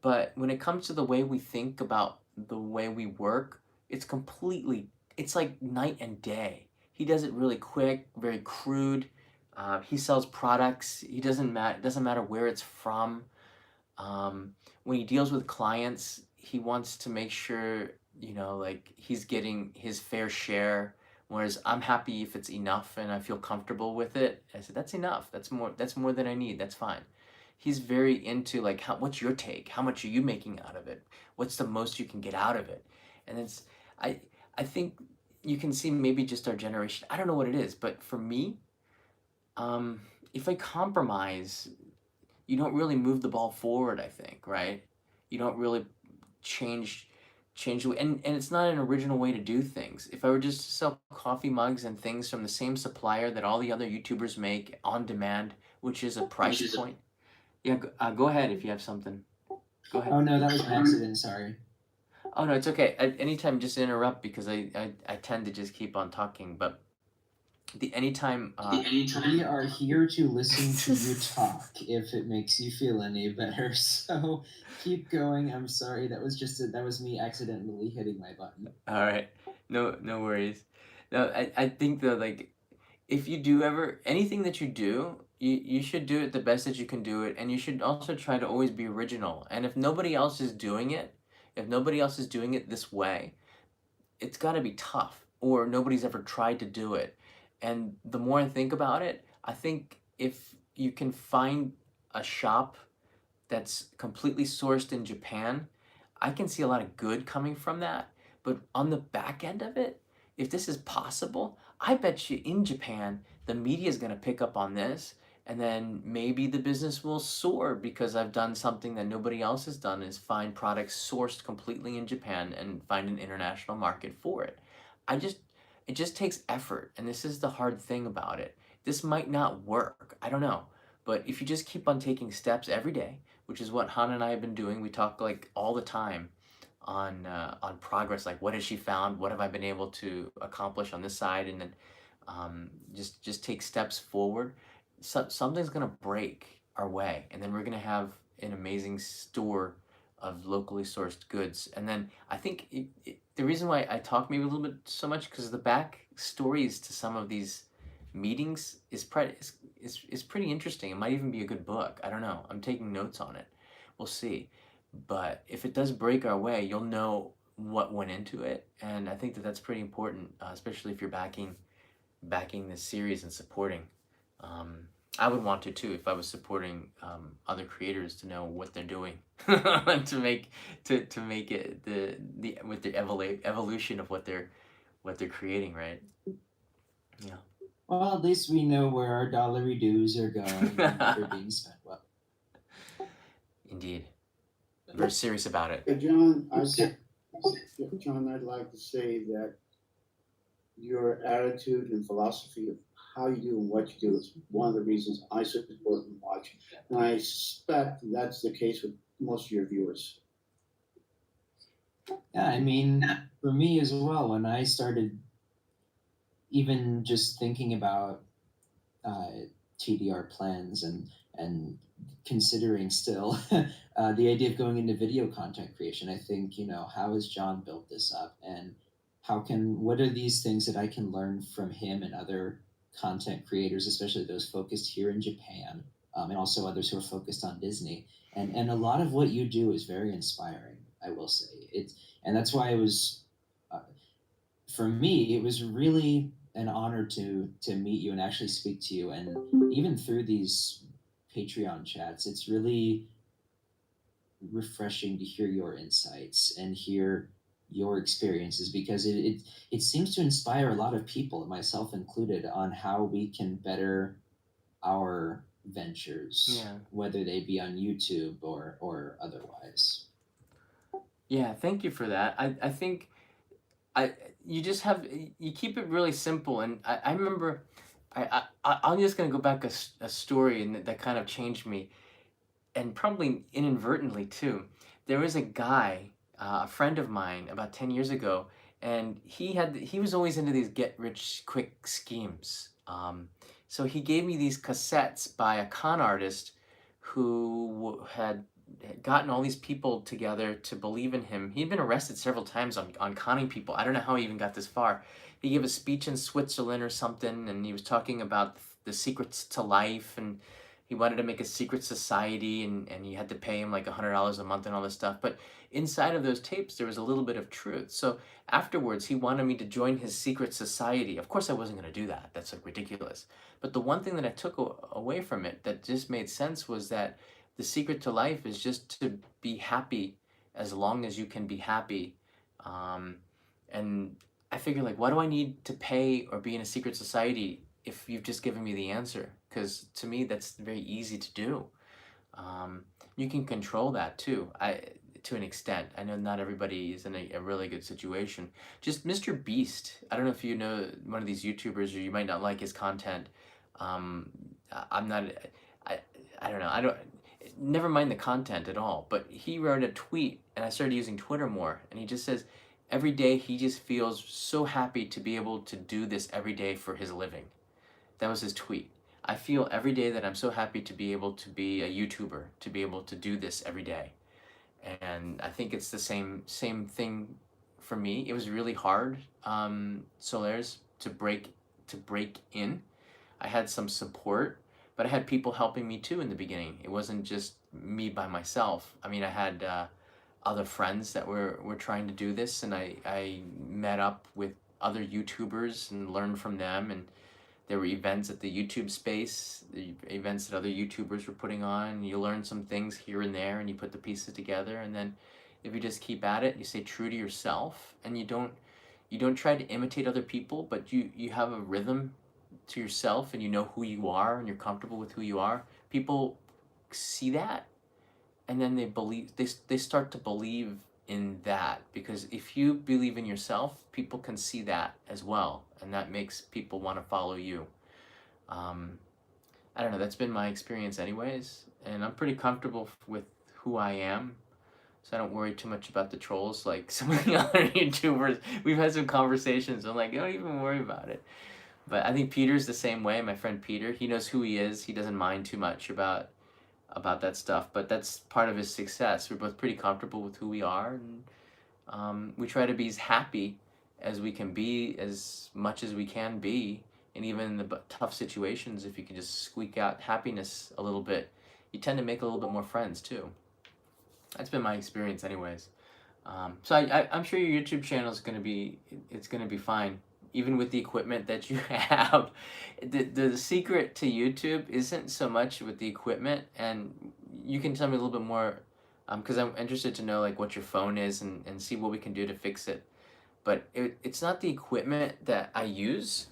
but when it comes to the way we think about the way we work, it's like night and day. He does it really quick, very crude. He sells products. It doesn't matter where it's from. When he deals with clients, he wants to make sure, like he's getting his fair share. Whereas I'm happy if it's enough and I feel comfortable with it. I said, that's enough. That's more than I need. That's fine. He's very into like, what's your take? How much are you making out of it? What's the most you can get out of it? And I, I think you can see maybe just our generation. I don't know what it is, but for me, if I compromise, you don't really move the ball forward, I think, right? You don't really change the way, and it's not an original way to do things. If I were just to sell coffee mugs and things from the same supplier that all the other YouTubers make on demand, which is a price point. Yeah, go ahead if you have something. Go ahead. Oh no, that was an accident. Sorry. Oh no, it's okay. Anytime, just interrupt because I tend to just keep on talking. But anytime. We are here to listen to you talk. If it makes you feel any better, so keep going. I'm sorry. That was me accidentally hitting my button. All right, no worries. No, I think that like if you do ever anything that you do, you should do it the best that you can do it, and you should also try to always be original. And if nobody else is doing it, this way, it's got to be tough, or nobody's ever tried to do it. And the more I think about it, I think if you can find a shop that's completely sourced in Japan, I can see a lot of good coming from that. But on the back end of it, if this is possible, I bet you in Japan, the media is going to pick up on this, and then maybe the business will soar because I've done something that nobody else has done, is find products sourced completely in Japan and find an international market for it. It just takes effort, and this is the hard thing about it. This might not work. I don't know. But if you just keep on taking steps every day, which is what Han and I have been doing. We talk like all the time on progress. Like, what has she found? What have I been able to accomplish on this side? And then just take steps forward. Something's gonna break our way, and then we're gonna have an amazing store of locally sourced goods. And then I think the reason why I talk maybe a little bit so much because the back stories to some of these meetings is pretty interesting. It might even be a good book. I don't know. I'm taking notes on it. We'll see. But if it does break our way, you'll know what went into it, and I think that that's pretty important, especially if you're backing this series and supporting. I would want to too if I was supporting other creators to know what they're doing to make it the with the evolution of what they're creating, right? Yeah. Well, at least we know where our dollary dues are going and they're being spent well. Indeed. I'm very serious about it. John, I'd like to say that your attitude and philosophy of how you do and what you do is one of the reasons I support and watch. And I suspect that's the case with most of your viewers. Yeah, I mean, for me as well, when I started even just thinking about uh, TDR plans and considering still the idea of going into video content creation, I think, how has John built this up, and what are these things that I can learn from him and other content creators, especially those focused here in Japan, and also others who are focused on Disney. And a lot of what you do is very inspiring, I will say. And that's why it was, uh, for me, it was really an honor to meet you and actually speak to you. And even through these Patreon chats, it's really refreshing to hear your insights and hear your experiences, because it seems to inspire a lot of people, myself included, on how we can better our ventures, Yeah. whether they be on YouTube or otherwise. Yeah, thank you for that. I think I you just have you keep it really simple, and I remember I'm just gonna go back a story and that kind of changed me, and probably inadvertently too. There was a guy, a friend of mine, about 10 years ago, and he was always into these get rich quick schemes. So he gave me these cassettes by a con artist who had gotten all these people together to believe in him. He'd been arrested several times on conning people. I don't know how he even got this far. He gave a speech in Switzerland or something, and he was talking about the secrets to life, and he wanted to make a secret society, and you had to pay him like $100 a month and all this stuff. But inside of those tapes, there was a little bit of truth. So afterwards, he wanted me to join his secret society. Of course, I wasn't going to do that. That's like ridiculous. But the one thing that I took away from it that just made sense was that the secret to life is just to be happy as long as you can be happy. Um, and I figured, like, why do I need to pay or be in a secret society if you've just given me the answer? Because to me, that's very easy to do. Um, you can control that too. To an extent. I know not everybody is in a really good situation. Just Mr. Beast. I don't know if you know one of these YouTubers, or you might not like his content. Um, I'm not. I I don't know. I don't. Never mind the content at all. But he wrote a tweet, and I started using Twitter more. And he just says, every day he just feels so happy to be able to do this every day for his living. That was his tweet. I feel every day that I'm so happy to be able to be a YouTuber, to be able to do this every day. And I think it's the same thing for me. It was really hard, Solaires, to break in. I had some support, but I had people helping me too in the beginning. It wasn't just me by myself. I mean, I had other friends that were trying to do this, and I met up with other YouTubers and learned from them, and there were events at the YouTube space, the events that other YouTubers were putting on. And you learn some things here and there, and you put the pieces together. And then, if you just keep at it, you stay true to yourself, and you don't try to imitate other people, but you have a rhythm to yourself, and you know who you are, and you're comfortable with who you are. People see that, and then they start to believe in that, because if you believe in yourself, people can see that as well, and that makes people want to follow you. um, I don't know, that's been my experience anyways, and I'm pretty comfortable with who I am, so I don't worry too much about the trolls like some of the other YouTubers. We've had some conversations, I'm like, don't even worry about it. But I think Peter's the same way. My friend Peter, he knows who he is. He doesn't mind too much about that stuff, but that's part of his success. We're both pretty comfortable with who we are, and we try to be as happy as we can be, as much as we can be, and even in the tough situations, if you can just squeak out happiness a little bit, you tend to make a little bit more friends too. That's been my experience, anyways. So I'm sure your YouTube channel is gonna be fine, even with the equipment that you have. The secret to YouTube isn't so much with the equipment, and you can tell me a little bit more, because I'm interested to know like what your phone is, and see what we can do to fix it. But it's not the equipment that I use.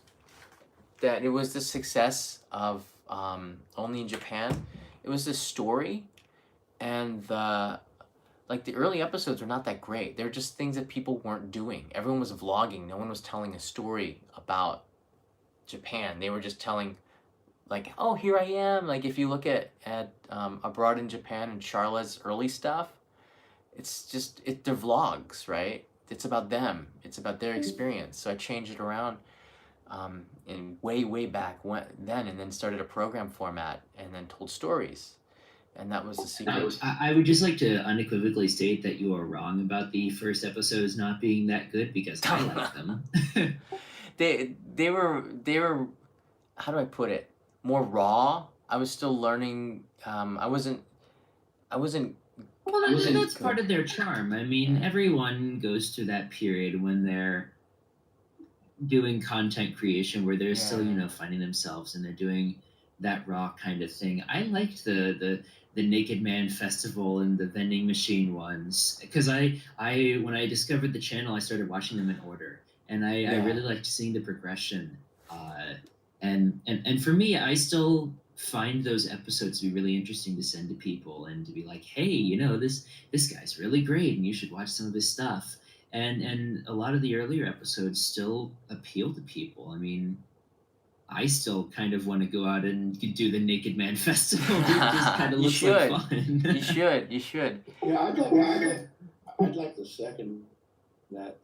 That it was the success of only in Japan. It was the story and like the early episodes were not that great. They're just things that people weren't doing. Everyone was vlogging. No one was telling a story about Japan. They were just telling, like, oh, here I am. Like, if you look at Abroad in Japan and Charla's early stuff, it's just they're vlogs, right? It's about them. It's about their experience. So I changed it around, in way back then, and then started a program format, and then told stories, and that was the secret. I would just like to unequivocally state that you are wrong about the first episodes not being that good because I like them. They were how do I put it, more raw. I was still learning. I wasn't Well, that's part of their charm. I mean, everyone goes through that period when they're doing content creation where they're still, Yeah. finding themselves and they're doing that raw kind of thing. I liked the Naked Man Festival and the vending machine ones because I when I discovered the channel, I started watching them in order, and I Yeah. really liked seeing the progression. And for me, I still find those episodes to be really interesting to send to people and to be like, hey, this guy's really great, and you should watch some of his stuff. And a lot of the earlier episodes still appeal to people. I mean, I still kind of want to go out and do the Naked Man Festival. It just kind of You looks like should. fun. You should. Yeah, I'd like to second that.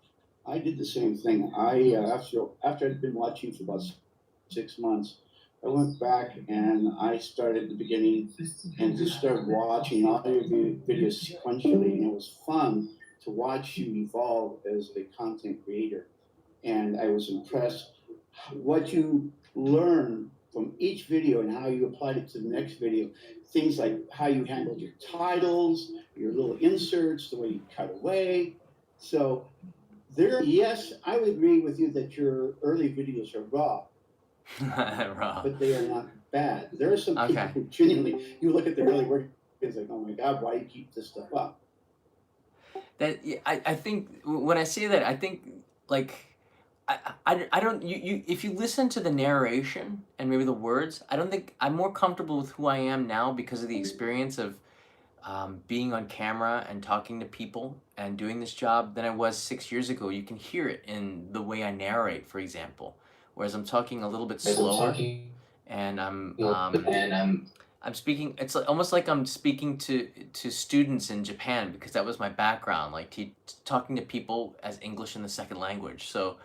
I did the same thing. After I'd been watching for about 6 months, I went back and I started at the beginning and just started watching all your videos sequentially, and it was fun to watch you evolve as a content creator. And I was impressed what you learn from each video and how you applied it to the next video. Things like how you handled your titles, your little inserts, the way you cut away. So yes, I would agree with you that your early videos are raw, Raw. but they are not bad. There are some people Okay. who genuinely, you look at the early work, it's like, oh my God, why do you keep this stuff up? That I think when I say that, I think, like, I don't, you if you listen to the narration and maybe the words, I don't think I'm more comfortable with who I am now because of the experience of being on camera and talking to people and doing this job than I was 6 years ago. You can hear it in the way I narrate, for example, whereas I'm talking a little bit slower, and I'm speaking. It's almost like I'm speaking to students in Japan because that was my background, like talking to people as English in the second language. So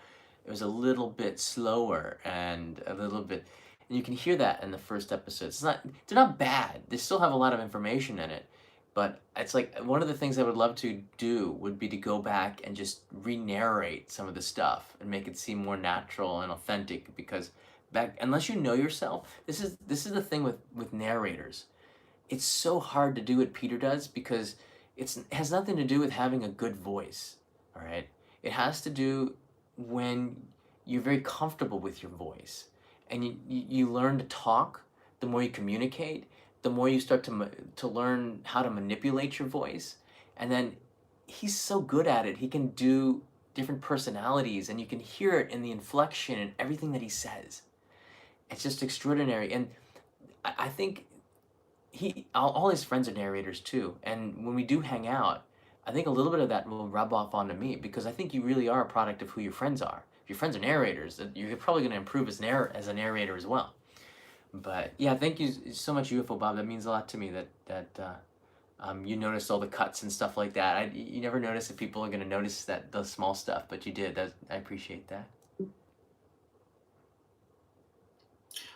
it was a little bit slower and a little bit, and you can hear that in the first episode. They're not bad. They still have a lot of information in it, but it's like one of the things I would love to do would be to go back and just re-narrate some of the stuff and make it seem more natural and authentic because back unless you know yourself, this is the thing with narrators. It's so hard to do what Peter does because it has nothing to do with having a good voice, all right? It has to do when you're very comfortable with your voice and you learn to talk. The more you communicate, the more you start to learn how to manipulate your voice, and then he's so good at it. He can do different personalities and you can hear it in the inflection and everything that he says. It's just extraordinary. And I think all his friends are narrators too. And when we do hang out, I think a little bit of that will rub off onto me because I think you really are a product of who your friends are. If your friends are narrators, you're probably going to improve as a narrator as well. But yeah, thank you so much, UFO Bob. That means a lot to me that you noticed all the cuts and stuff like that. You never notice if people are going to notice the small stuff, but you did. I appreciate that.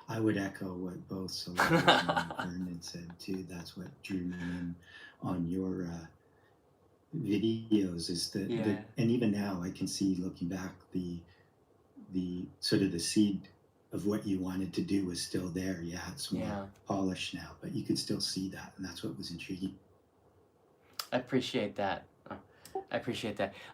I would echo what both Solange and Vernon said too. That's what drew me in on your videos is and even now I can see looking back the sort of the seed of what you wanted to do was still there. Yeah, it's more polished now, but you could still see that, and that's what was intriguing. I appreciate that.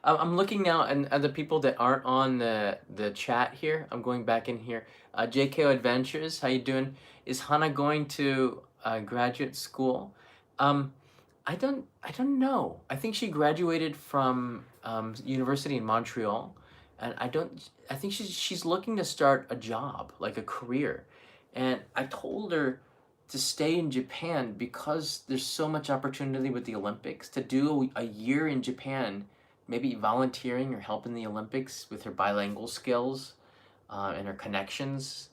I'm looking now, and the people that aren't on the chat here, I'm going back in here. JKO Adventures, how you doing? Is Hana going to graduate school? I don't know. I think she graduated from university in Montreal, and I think she's looking to start a job, like a career. And I told her to stay in Japan because there's so much opportunity with the Olympics. To do a year in Japan, maybe volunteering or helping the Olympics with her bilingual skills and her connections,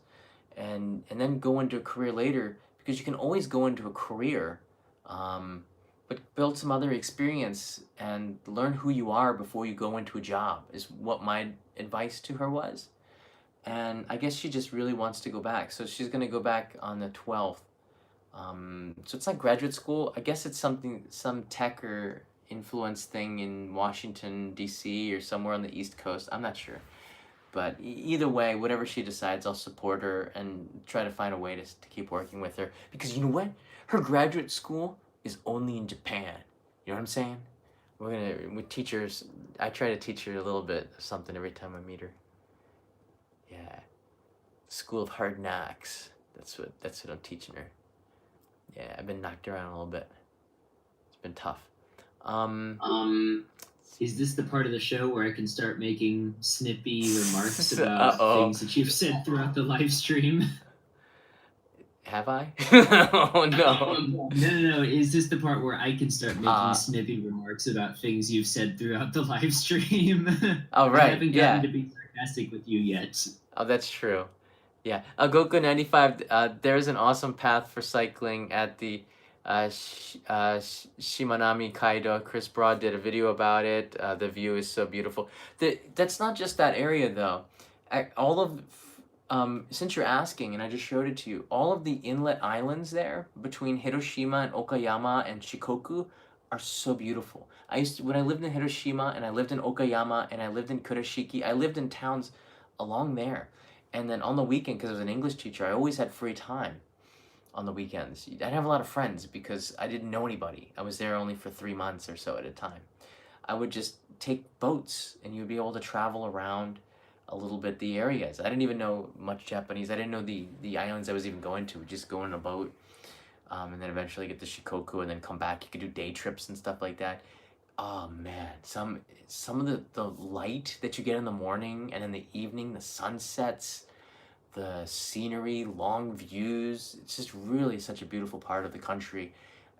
and then go into a career later because you can always go into a career, um, but build some other experience and learn who you are before you go into a job is what my advice to her was. And I guess she just really wants to go back, so she's gonna go back on the 12th. So it's not graduate school. I guess it's something, some tech or influence thing in Washington D.C. or somewhere on the East Coast. I'm not sure. But either way, whatever she decides, I'll support her and try to find a way to keep working with her. Because you know what? Her graduate school is only in Japan. You know what I'm saying? We teach her. I try to teach her a little bit of something every time I meet her. Yeah, School of Hard Knocks. That's what I'm teaching her. Yeah, I've been knocked around a little bit. It's been tough. Is this the part of the show where I can start making snippy remarks about Uh-oh. things that you've said throughout the live stream? Have I? Oh no. No. Is this the part where I can start making Uh, snippy remarks about things you've said throughout the live stream? Oh, I right, haven't yeah. gotten to be sarcastic with you yet. Oh, that's true. Yeah. Goku 95, there's an awesome path for cycling at the Shimanami Kaido. Chris Broad did a video about it. The view is so beautiful. That's not just that area, though. All of, since you're asking, and I just showed it to you, all of the inlet islands there between Hiroshima and Okayama and Shikoku are so beautiful. When I lived in Hiroshima and I lived in Okayama and I lived in Kurashiki, I lived in towns along there. And then on the weekend, because I was an English teacher, I always had free time on the weekends. I didn't have a lot of friends because I didn't know anybody. I was there only for 3 months or so at a time. I would just take boats and you'd be able to travel around a little bit the areas. I didn't even know much Japanese. I didn't know the islands I was even going to. Just go in a boat and then eventually get to Shikoku and then come back. You could do day trips and stuff like that. Oh man, some of the light that you get in the morning and in the evening, the sunsets, the scenery, long views. It's just really such a beautiful part of the country,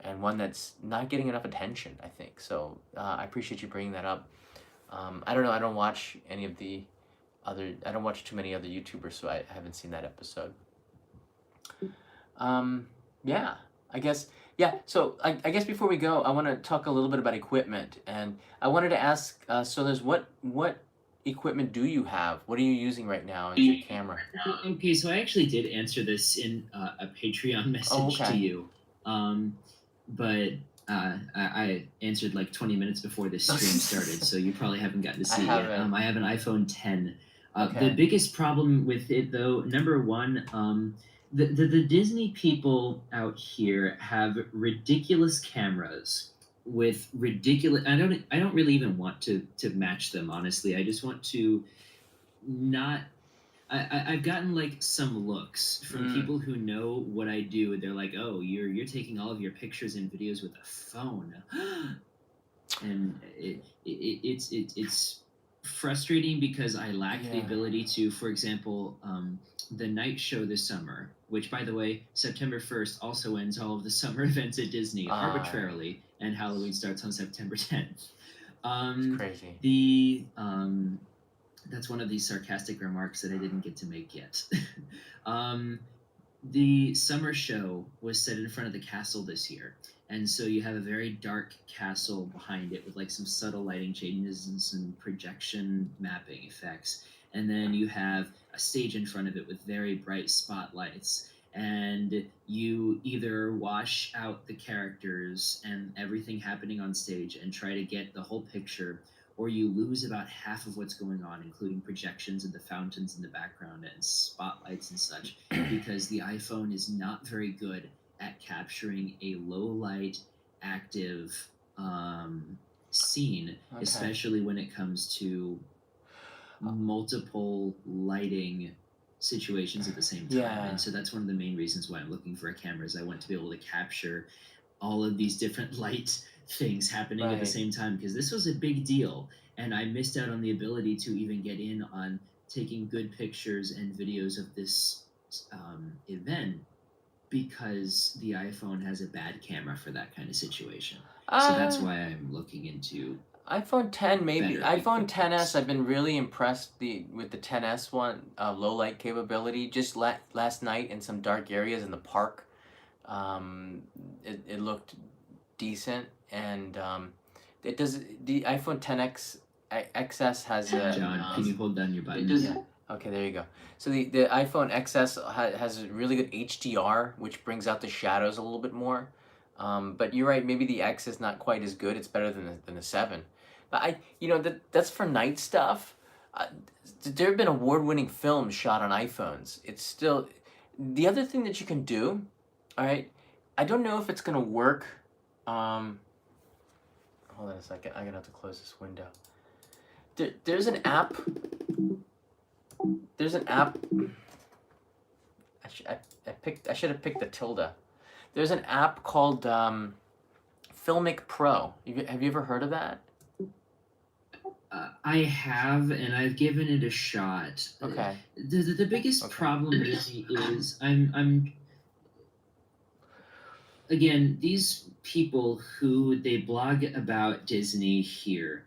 and one that's not getting enough attention, I think. So I appreciate you bringing that up. I don't know. I don't watch any of the other. I don't watch too many other YouTubers, so I haven't seen that episode. Yeah, I guess. Yeah, so I guess before we go, I want to talk a little bit about equipment, and I wanted to ask. So there's what equipment do you have? What are you using right now as your camera? Okay, so I actually did answer this in a Patreon message okay. to you, but I answered like 20 minutes before this stream started, so you probably haven't gotten to see it yet. haven't. I have an iPhone 10. Okay. The biggest problem with it, though, number one, the Disney people out here have ridiculous cameras with ridiculous. I don't really even want to match them, honestly. I just want to not. I've gotten like some looks from people who know what I do. They're like, "Oh, you're taking all of your pictures and videos with a phone," and it's frustrating because I lack the Yeah. ability to, for example, the night show this summer, which, by the way, September 1st also ends all of the summer events at Disney arbitrarily, and Halloween starts on September 10th. It's crazy. That's one of these sarcastic remarks that I didn't get to make yet. The summer show was set in front of the castle this year. And so you have a very dark castle behind it with like some subtle lighting changes and some projection mapping effects. And then you have a stage in front of it with very bright spotlights. And you either wash out the characters and everything happening on stage and try to get the whole picture, or you lose about half of what's going on, including projections and the fountains in the background and spotlights and such, because the iPhone is not very good at capturing a low light, active scene, especially when it comes to multiple lighting situations at the same time. Yeah. And so that's one of the main reasons why I'm looking for a camera, is I want to be able to capture all of these different light things happening at the same time, because this was a big deal and I missed out on the ability to even get in on taking good pictures and videos of this event because the iPhone has a bad camera for that kind of situation. So that's Uh, why I'm looking into iPhone 10 maybe. better iPhone equipment. 10s I've been really impressed with the 10s one, low light capability. Just last night in some dark areas in the park, um, it looked decent, and it does. The iPhone 10x XS has a John, can you hold down your It button? does. yeah. Okay, there you go. So the iPhone XS has a really good HDR, which brings out the shadows a little bit more. But you're right, maybe the X is not quite as good. It's better than the 7. But that's for night stuff. Uh, there have been award-winning films shot on iPhones. It's still the other thing that you can do. All right, I don't know if it's gonna work. Um, Hold on a second. I'm gonna have to close this window. There's an app. There's an app. I should have picked the tilde. There's an app called Filmic Pro. Have you ever heard of that? I have, and I've given it a shot. Okay. The biggest Okay. problem with me is I'm again, these people who they blog about Disney here,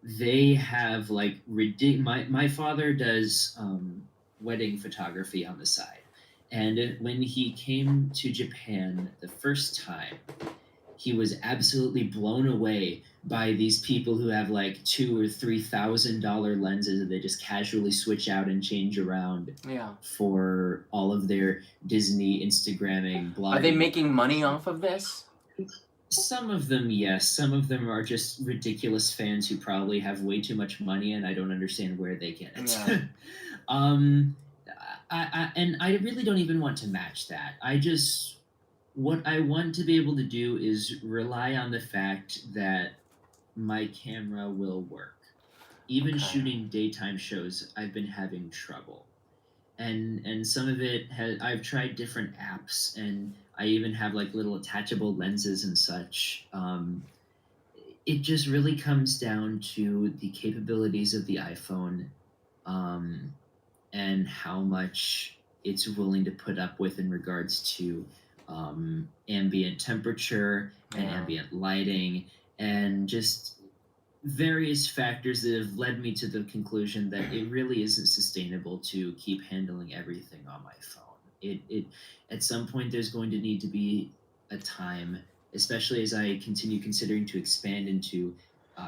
they have like my father does wedding photography on the side, and when he came to Japan the first time, he was absolutely blown away by these people who have like $2,000 or $3,000 lenses that they just casually switch out and change around Yeah. for all of their Disney Instagramming, blogging. Are they making money off of this? Some of them, yes. Some of them are just ridiculous fans who probably have way too much money, and I don't understand where they get it. Yeah. um, and I really don't even want to match that. What I want to be able to do is rely on the fact that my camera will work. Even Okay. shooting daytime shows, I've been having trouble. And some of it has I've tried different apps, and I even have like little attachable lenses and such. It just really comes down to the capabilities of the iPhone, um, and how much it's willing to put up with in regards to ambient temperature and Yeah. ambient lighting, and just various factors that have led me to the conclusion that it really isn't sustainable to keep handling everything on my phone. It at some point there's going to need to be a time, especially as I continue considering to expand into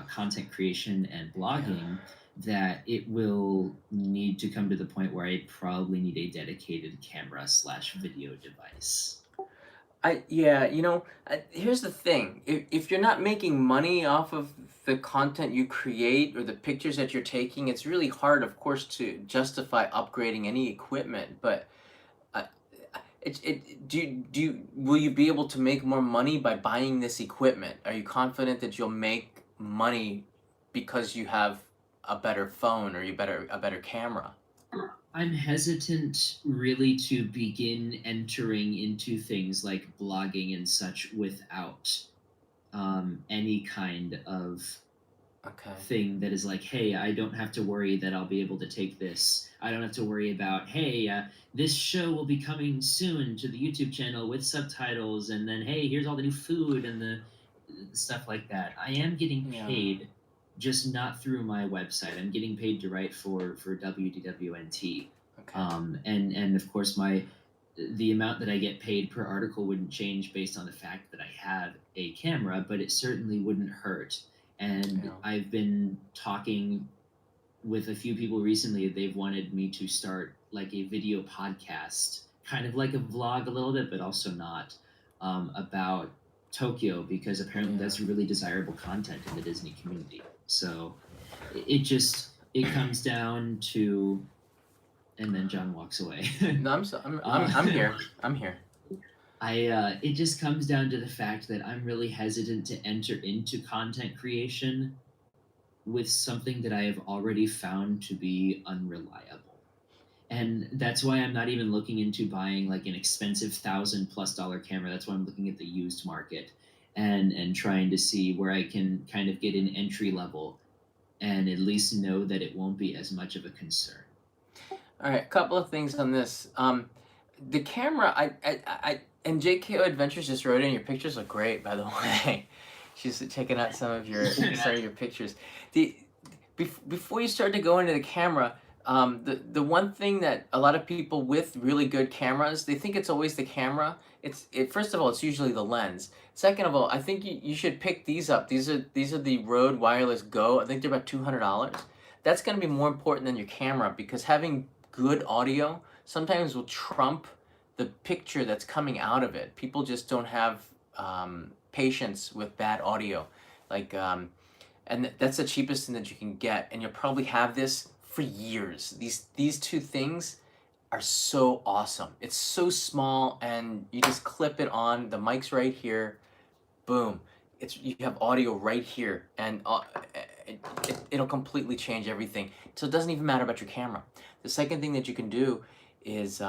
content creation and blogging, that it will need to come to the point where I probably need a dedicated camera slash video device. Here's the thing. If you're not making money off of the content you create or the pictures that you're taking, it's really hard, of course, to justify upgrading any equipment. But uh, will you be able to make more money by buying this equipment? Are you confident that you'll make money because you have a better phone or a better camera? I'm hesitant really to begin entering into things like blogging and such without any kind of Okay. thing that is like, hey, I don't have to worry that I'll be able to take this. I don't have to worry about, hey, this show will be coming soon to the YouTube channel with subtitles, and then, hey, here's all the new food and the stuff like that. I am getting Yeah. paid, just not through my website. I'm getting paid to write for WDWNT. Okay. And of course, the amount that I get paid per article wouldn't change based on the fact that I have a camera, but it certainly wouldn't hurt. And Yeah. I've been talking with a few people recently. They've wanted me to start like a video podcast, kind of like a vlog a little bit, but also not, about Tokyo, because apparently that's really desirable content in the Disney community. So it comes down to, and then John walks away. No, I'm here. I'm here. It just comes down to the fact that I'm really hesitant to enter into content creation with something that I have already found to be unreliable. And that's why I'm not even looking into buying like an expensive $1,000+ camera. That's why I'm looking at the used market and trying to see where I can kind of get an entry level and at least know that it won't be as much of a concern. All right, a couple of things on this. The camera, and JKO Adventures just wrote in, your pictures look great, by the way. She's checking out some of your pictures. The before you start to go into the camera, the one thing that a lot of people with really good cameras, they think it's always the camera. First of all, it's usually the lens. Second of all, I think you should pick these up. These are the Rode Wireless Go. I think they're about $200. That's going to be more important than your camera, because having good audio sometimes will trump the picture that's coming out of it. People just don't have patience with bad audio. Like, and that's the cheapest thing that you can get, and you'll probably have this for years. These two things are so awesome. It's so small, and you just clip it on. The mic's right here. Boom. You have audio right here, and it'll completely change everything. So it doesn't even matter about your camera. The second thing that you can do is,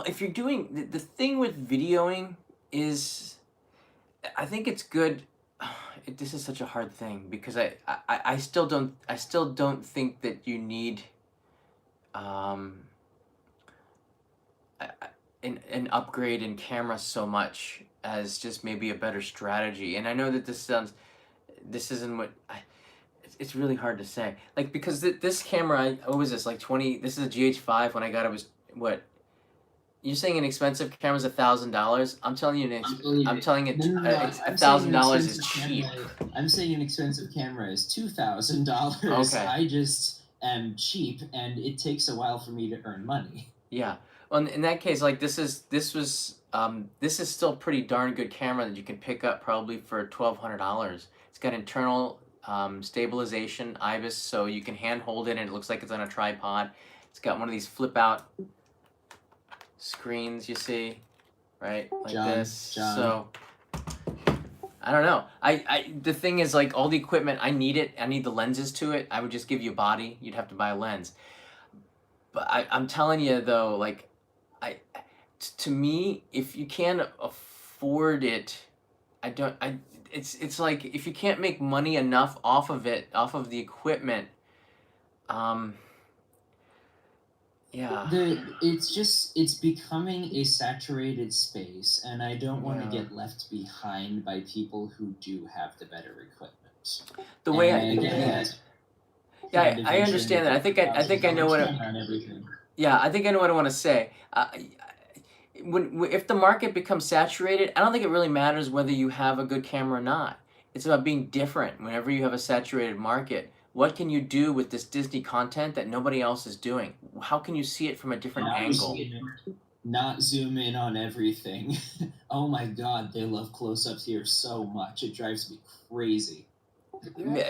if you're doing the thing with videoing is, I think it's good. This is such a hard thing, because I still don't think that you need um, an upgrade in camera so much as just maybe a better strategy. And I know that this isn't what it's really hard to say. Like, because this camera, what was this, like 20? This is a GH5. When I got it, was what? You're saying an expensive camera's $1,000? I'm telling you, I'm telling it, No, I'm saying an $1,000 is expensive cheap. camera. I'm saying an expensive camera is $2,000. Okay. I just am cheap, and it takes a while for me to earn money. Yeah. Well, in that case, like this is still pretty darn good camera that you can pick up probably for $1,200. It's got internal stabilization, IBIS, so you can hand hold it and it looks like it's on a tripod. It's got one of these flip out screens, you see, right, like John. So I don't know. The thing is, like, all the equipment, I need it. I need the lenses to it. I would just give you a body. You'd have to buy a lens. But I'm telling you though, like, to me, if you can't afford it, it's like, if you can't make money enough off of it, off of the equipment, yeah. It's becoming a saturated space, and I don't want to Yeah. get left behind by people who do have the better equipment. The way And I understand that. I think I know what yeah, I think I know what I want to say. If the market becomes saturated, I don't think it really matters whether you have a good camera or not. It's about being different. Whenever you have a saturated market, what can you do with this Disney content that nobody else is doing? How can you see it from a different angle? Not zoom in on everything. Oh my god, they love close-ups here so much. It drives me crazy.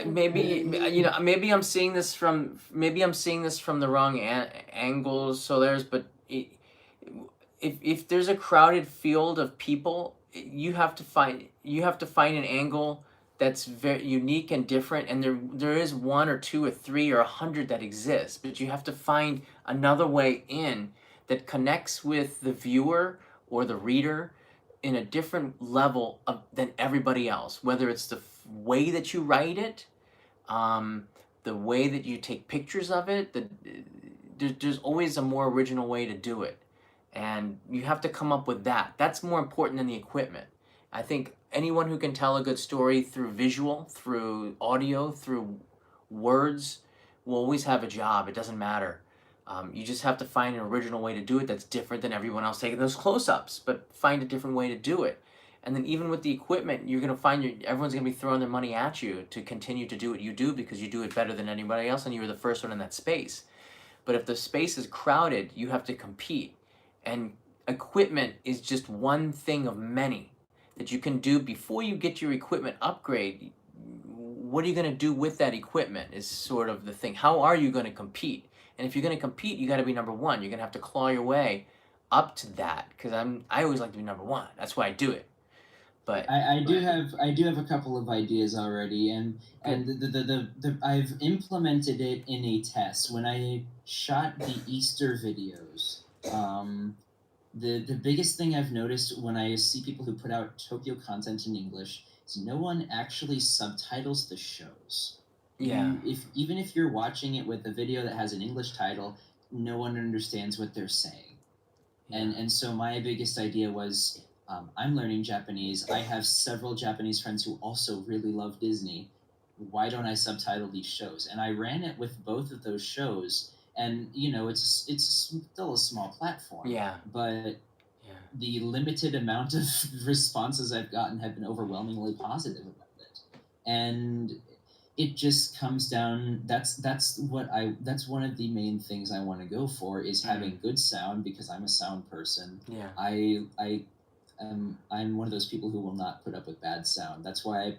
Maybe, maybe I'm seeing this from the wrong angles. So if there's a crowded field of people, you have to find an angle that's very unique and different, and there is one or two or three or 100 that exist, but you have to find another way in that connects with the viewer or the reader in a different level than everybody else, whether it's the way that you write it, the way that you take pictures of it. There's always a more original way to do it, and you have to come up with that. That's more important than the equipment. I think anyone who can tell a good story through visual, through audio, through words will always have a job. It doesn't matter. You just have to find an original way to do it that's different than everyone else taking those close-ups, but find a different way to do it. And then even with the equipment, you're gonna find everyone's gonna be throwing their money at you to continue to do what you do, because you do it better than anybody else, and you were the first one in that space. But if the space is crowded, you have to compete, and equipment is just one thing of many that you can do before you get your equipment upgrade. What are you gonna do with that equipment is sort of the thing. How are you gonna compete? And if you're going to compete, you got to be number one. You're going to have to claw your way up to that, because I always like to be number one. That's why I do it. But I do have a couple of ideas already, and I've implemented it in a test when I shot the Easter videos. The biggest thing I've noticed when I see people who put out Tokyo content in English is no one actually subtitles the shows. yeah, Even if you're watching it with a video that has an English title, no one understands what they're saying. Yeah. And so my biggest idea was, I'm learning Japanese. I have several Japanese friends who also really love Disney. Why don't I subtitle these shows? And I ran it with both of those shows, and it's still a small platform. Yeah. But Yeah. the limited amount of responses I've gotten have been overwhelmingly positive about it, and it just comes down. That's one of the main things I want to go for is having good sound, because I'm a sound person. Yeah. I'm one of those people who will not put up with bad sound. That's why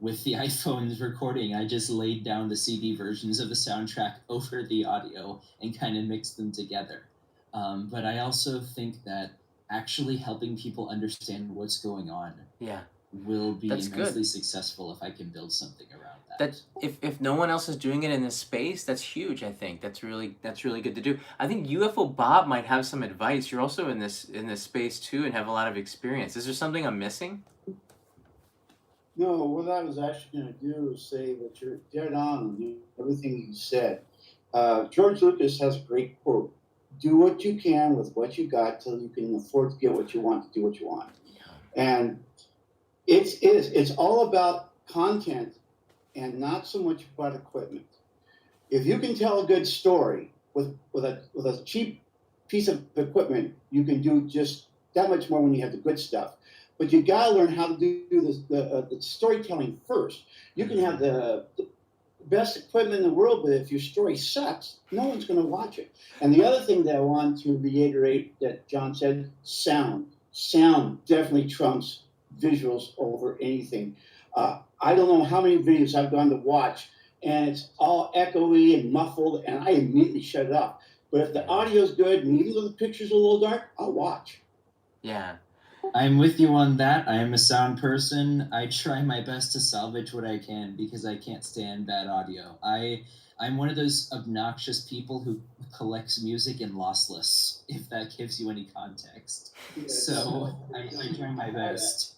with the iPhone's recording, I just laid down the CD versions of the soundtrack over the audio and kind of mixed them together. But I also think that actually helping people understand what's going on Yeah. will be That's good. immensely successful if I can build something around that. That if no one else is doing it in this space, that's huge. I think that's really good to do. I think UFO Bob might have some advice. You're also in this space too and have a lot of experience. Is there something I'm missing? No, what I was actually going to do is say that you're dead on everything you said. George Lucas has a great quote: "Do what you can with what you got till you can afford to get what you want to do what you want." And it's all about content and not so much about equipment. If you can tell a good story with a cheap piece of equipment, you can do just that much more when you have the good stuff. But you got to learn how to do the storytelling first. You can have the best equipment in the world, but if your story sucks, no one's going to watch it. And the other thing that I want to reiterate that John said: sound. Sound definitely trumps visuals over anything. I don't know how many videos I've gone to watch, and it's all echoey and muffled, and I immediately shut it off. But if the audio's good, and even though the picture's a little dark, I'll watch. Yeah. I'm with you on that. I am a sound person. I try my best to salvage what I can because I can't stand bad audio. I'm one of those obnoxious people who collects music in lossless, if that gives you any context. Yes. So I try my best.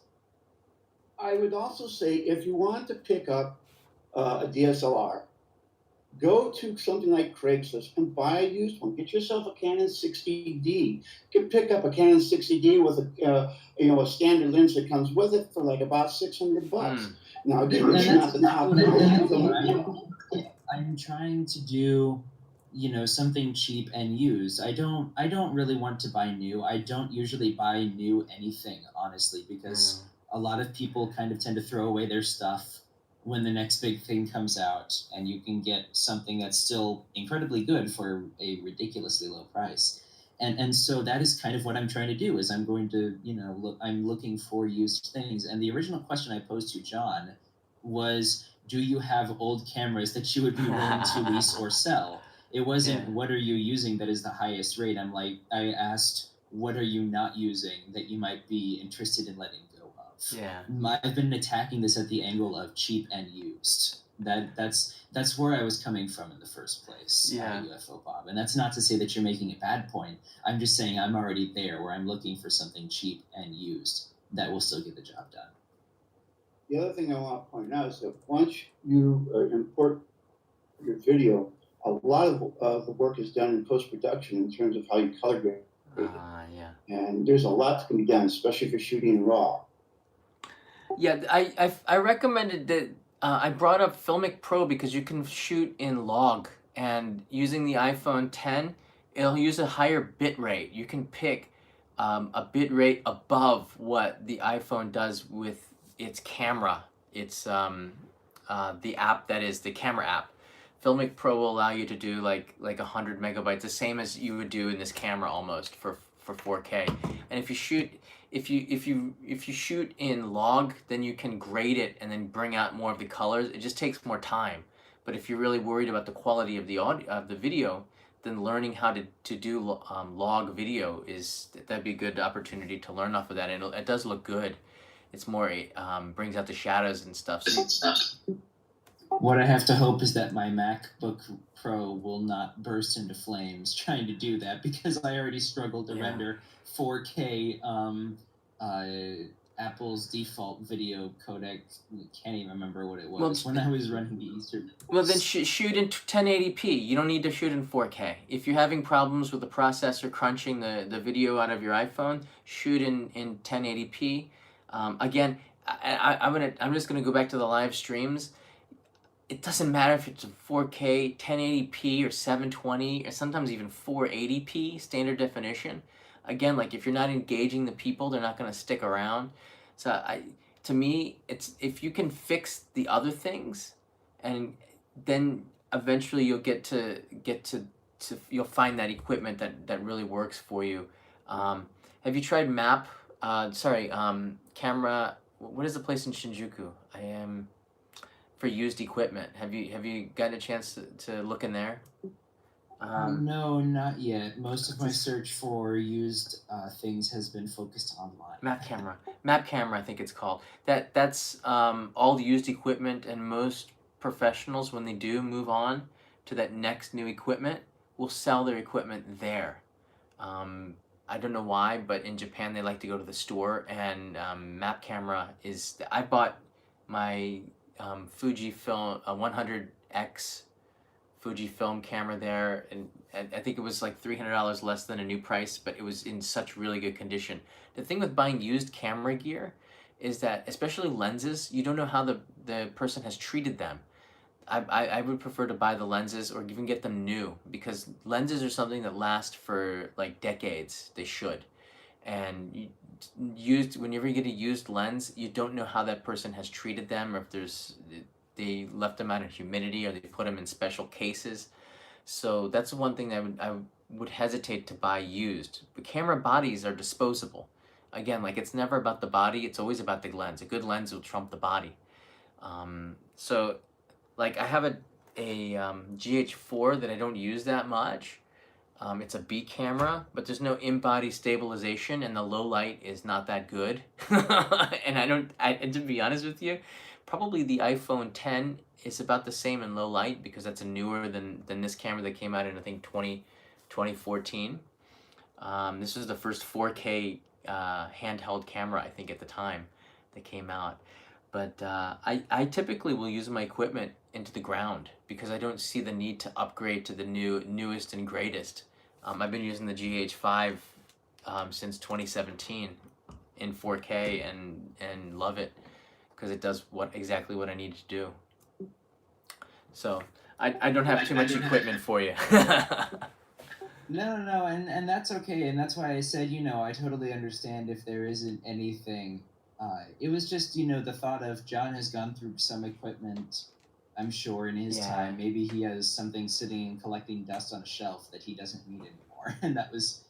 I would also say, if you want to pick up a DSLR, go to something like Craigslist and buy a used one. Get yourself a Canon 60D. You can pick up a Canon 60D with a standard lens that comes with it for like about $600. Now again, it's not the top. I'm trying to do, something cheap and used. I don't really want to buy new. I don't usually buy new anything, honestly, because a lot of people kind of tend to throw away their stuff when the next big thing comes out, and you can get something that's still incredibly good for a ridiculously low price. And so that is kind of what I'm trying to do. Is I'm going to, I'm looking for used things. And the original question I posed to John was, do you have old cameras that you would be willing to lease or sell? It wasn't what are you using that is the highest rate. I asked, what are you not using that you might be interested in letting go of? Yeah. I've been attacking this at the angle of cheap and used. That's where I was coming from in the first place. UFO Bob. And that's not to say that you're making a bad point. I'm just saying I'm already there where I'm looking for something cheap and used that will still get the job done. The other thing I want to point out is that once you import your video, a lot of the work is done in post-production in terms of how you color grade it. And there's a lot that can be done, especially if you're shooting in RAW. Yeah, I recommended that. I brought up Filmic Pro because you can shoot in log, and using the iPhone 10, it'll use a higher bit rate. You can pick a bit rate above what the iPhone does with its camera. It's the app that is the camera app. Filmic Pro will allow you to do like 100 megabytes, the same as you would do in this camera almost for 4K. And if you shoot in log, then you can grade it and then bring out more of the colors. It just takes more time. But if you're really worried about the quality of the audio of the video, then learning how to do log video that'd be a good opportunity to learn off of that. And it does look good. It's more brings out the shadows and stuff. What I have to hope is that my MacBook Pro will not burst into flames trying to do that, because I already struggled to render 4K Apple's default video codec. Can't even remember what it Well, was when I was running the Easter. Well, then shoot in 1080p. You don't need to shoot in 4K. If you're having problems with the processor crunching the video out of your iPhone, shoot in 1080p. Again, I'm just gonna go back to the live streams. It doesn't matter if it's a 4K, 1080p, or 720, or sometimes even 480p standard definition. Again, like if you're not engaging the people, they're not gonna stick around. So to me, it's if you can fix the other things, and then eventually you'll you'll find that equipment that really works for you. Have you tried camera? What is the place in Shinjuku? I am for used equipment. Have you gotten a chance to look in there? No, not yet. Most of my search for used things has been focused online. Map camera, I think it's called. That's all the used equipment, and most professionals, when they do move on to that next new equipment, will sell their equipment there. I don't know why, but in Japan they like to go to the store, and map camera is. I bought my Fujifilm 100X Fujifilm camera there, and I think it was like $300 less than a new price, but it was in such really good condition. The thing with buying used camera gear is that, especially lenses, you don't know how the person has treated them. I would prefer to buy the lenses or even get them new, because lenses are something that last for like decades. They should. And whenever you get a used lens, you don't know how that person has treated them, or if they left them out in humidity, or they put them in special cases. So that's one thing that I would hesitate to buy used. But camera bodies are disposable. Again, like it's never about the body, it's always about the lens. A good lens will trump the body. So like I have a GH4 that I don't use that much. It's a B camera, but there's no in-body stabilization, and the low light is not that good. And to be honest with you, probably the iPhone 10 is about the same in low light, because that's a newer than this camera that came out in, I think, 2014. This was the first 4K handheld camera, I think, at the time that came out. But I typically will use my equipment into the ground, because I don't see the need to upgrade to the newest and greatest. I've been using the GH5 since 2017 in 4K and love it, because it does exactly what I need to do. So I don't have too much equipment for you. No, and that's okay, and that's why I said, I totally understand if there isn't anything. It was just, the thought of John has gone through some equipment, I'm sure, in his time. Maybe he has something sitting and collecting dust on a shelf that he doesn't need anymore, and that was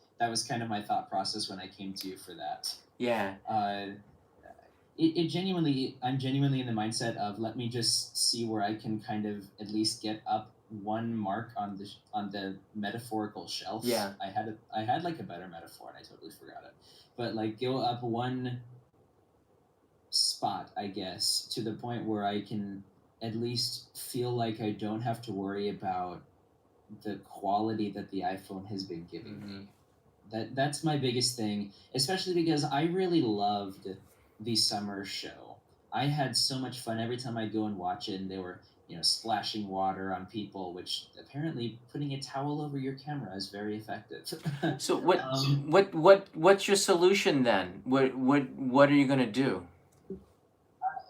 kind of my thought process when I came to you for that. Yeah. I'm genuinely in the mindset of, let me just see where I can kind of at least get up one mark on the metaphorical shelf. Yeah. I had like a better metaphor, and I totally forgot it. But like, go up one spot, I guess, to the point where I can at least feel like I don't have to worry about the quality that the iPhone has been giving me. That's my biggest thing, especially because I really loved the summer show. I had so much fun every time I go and watch it, and they were, splashing water on people, which apparently putting a towel over your camera is very effective. So what's your solution then? What are you gonna do?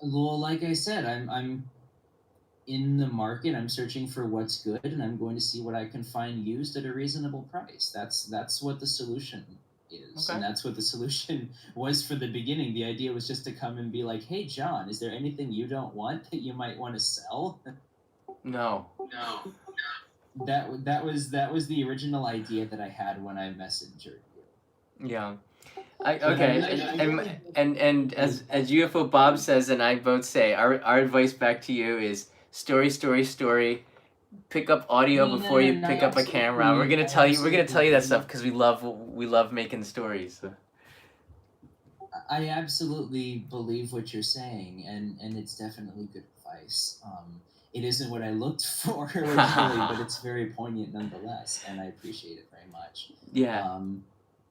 Well, like I said, I'm in the market. I'm searching for what's good, and I'm going to see what I can find used at a reasonable price. That's what the solution is. Okay. And that's what the solution was for the beginning. The idea was just to come and be like, hey, John, is there anything you don't want that you might want to sell? No. That was the original idea that I had when I messaged you. Yeah. And as UFO Bob says, and I both say, our advice back to you is story. Pick up audio before you pick up a camera. We're gonna tell you that stuff, because we love making stories. So. I absolutely believe what you're saying, and it's definitely good advice. It isn't what I looked for originally, but it's very poignant nonetheless, and I appreciate it very much. Yeah.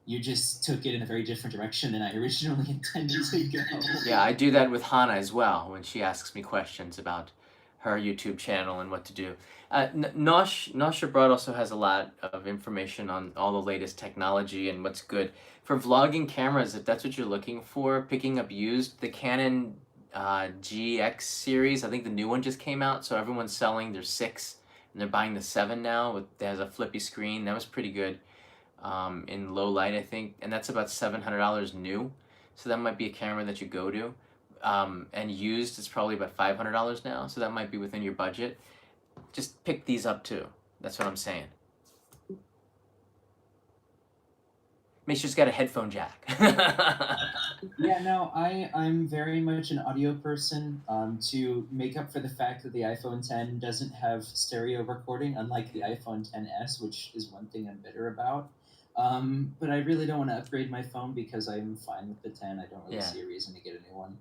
you just took it in a very different direction than I originally intended to go. Yeah, I do that with Hana as well when she asks me questions about her YouTube channel and what to do. Nosh Abroad also has a lot of information on all the latest technology and what's good. For vlogging cameras, if that's what you're looking for, picking up used, the Canon GX series, I think the new one just came out, so everyone's selling their 6 and they're buying the 7 now. That has a flippy screen. That was pretty good in low light, I think, and that's about $700 new. So that might be a camera that you go to. And used is probably about $500 now, so that might be within your budget. Just pick these up too. That's what I'm saying. Make sure it's got a headphone jack. Yeah, no, I'm very much an audio person. To make up for the fact that the iPhone 10 doesn't have stereo recording, unlike the iPhone 10s, which is one thing I'm bitter about. But I really don't want to upgrade my phone because I'm fine with the 10. I don't really Yeah. see a reason to get a new one.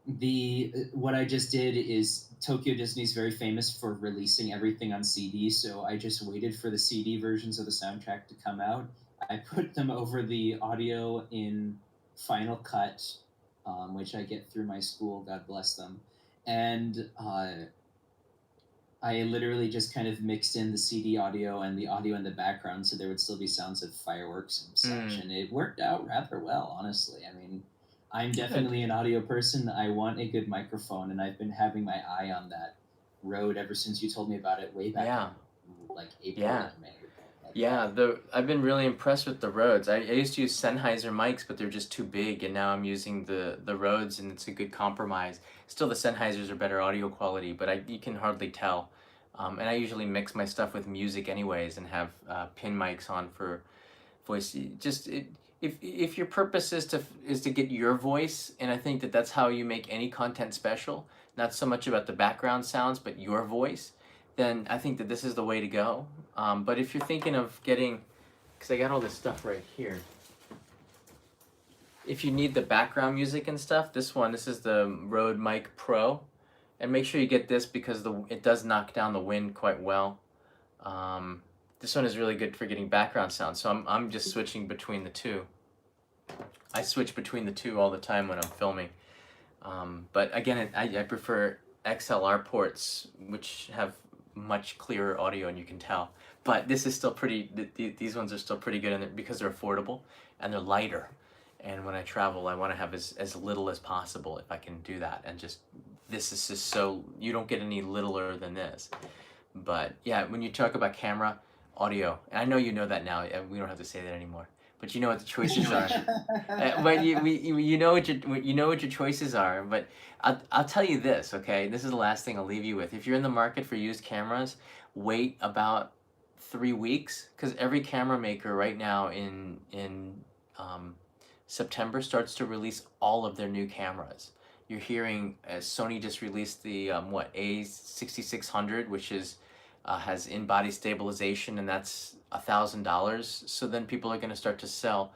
The what I just did is Tokyo Disney's very famous for releasing everything on CD, so I just waited for the CD versions of the soundtrack to come out. I put them over the audio in Final Cut, which I get through my school. God bless them, and I literally just kind of mixed in the CD audio and the audio in the background, so there would still be sounds of fireworks and such, and it worked out rather well, honestly. I mean, I'm definitely an audio person. I want a good microphone, and I've been having my eye on that road ever since you told me about it way back in like April Yeah. or May. Yeah, I've been really impressed with the Rhodes. I used to use Sennheiser mics, but they're just too big, and now I'm using the Rhodes, and it's a good compromise. Still, the Sennheisers are better audio quality, but you can hardly tell. And I usually mix my stuff with music anyways, and have pin mics on for voice. If your purpose is to get your voice, and I think that that's how you make any content special, not so much about the background sounds, but your voice, then I think that this is the way to go. But if you're thinking of getting, because I got all this stuff right here. If you need the background music and stuff, this is the Rode Mic Pro, and make sure you get this because it does knock down the wind quite well. This one is really good for getting background sound, so I'm just switching between the two. I switch between the two all the time when I'm filming. But again, I prefer XLR ports, which have much clearer audio, and you can tell. But this is still pretty. These ones are still pretty good, because they're affordable and they're lighter. And when I travel, I want to have as little as possible if I can do that. And this is just so you don't get any littler than this. But yeah, when you talk about camera, audio, and I know you know that now. We don't have to say that anymore. But you know what the choices are. But you know what your choices are. But I'll tell you this, okay? This is the last thing I'll leave you with. If you're in the market for used cameras, wait about 3 weeks, because every camera maker right now in September starts to release all of their new cameras. You're hearing Sony just released the A6600, which has in-body stabilization, and that's $1,000. So then people are going to start to sell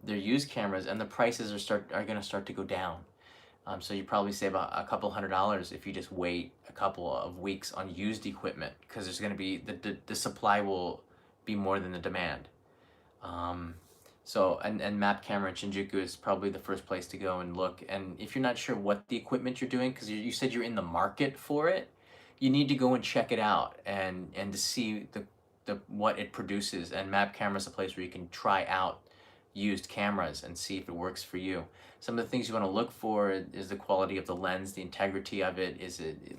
their used cameras, and the prices are going to start to go down. So you probably save a couple $100 if you just wait a couple of weeks on used equipment, because there's going to be the supply will be more than the demand. So and Map Camera in Shinjuku is probably the first place to go and look. And if you're not sure what the equipment you're doing, because you said you're in the market for it, you need to go and check it out and to see the what it produces. And Map Camera is a place where you can try out used cameras and see if it works for you. Some of the things you want to look for is the quality of the lens, the integrity of it.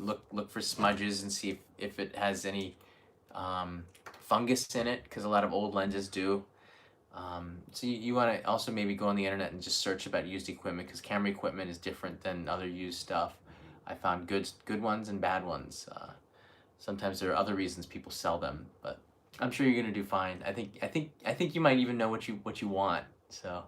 Look for smudges and see if it has any fungus in it, because a lot of old lenses do. So you want to also maybe go on the internet and just search about used equipment, because camera equipment is different than other used stuff. I found good ones and bad ones. Sometimes there are other reasons people sell them, but I'm sure you're gonna do fine. I think you might even know what you want. So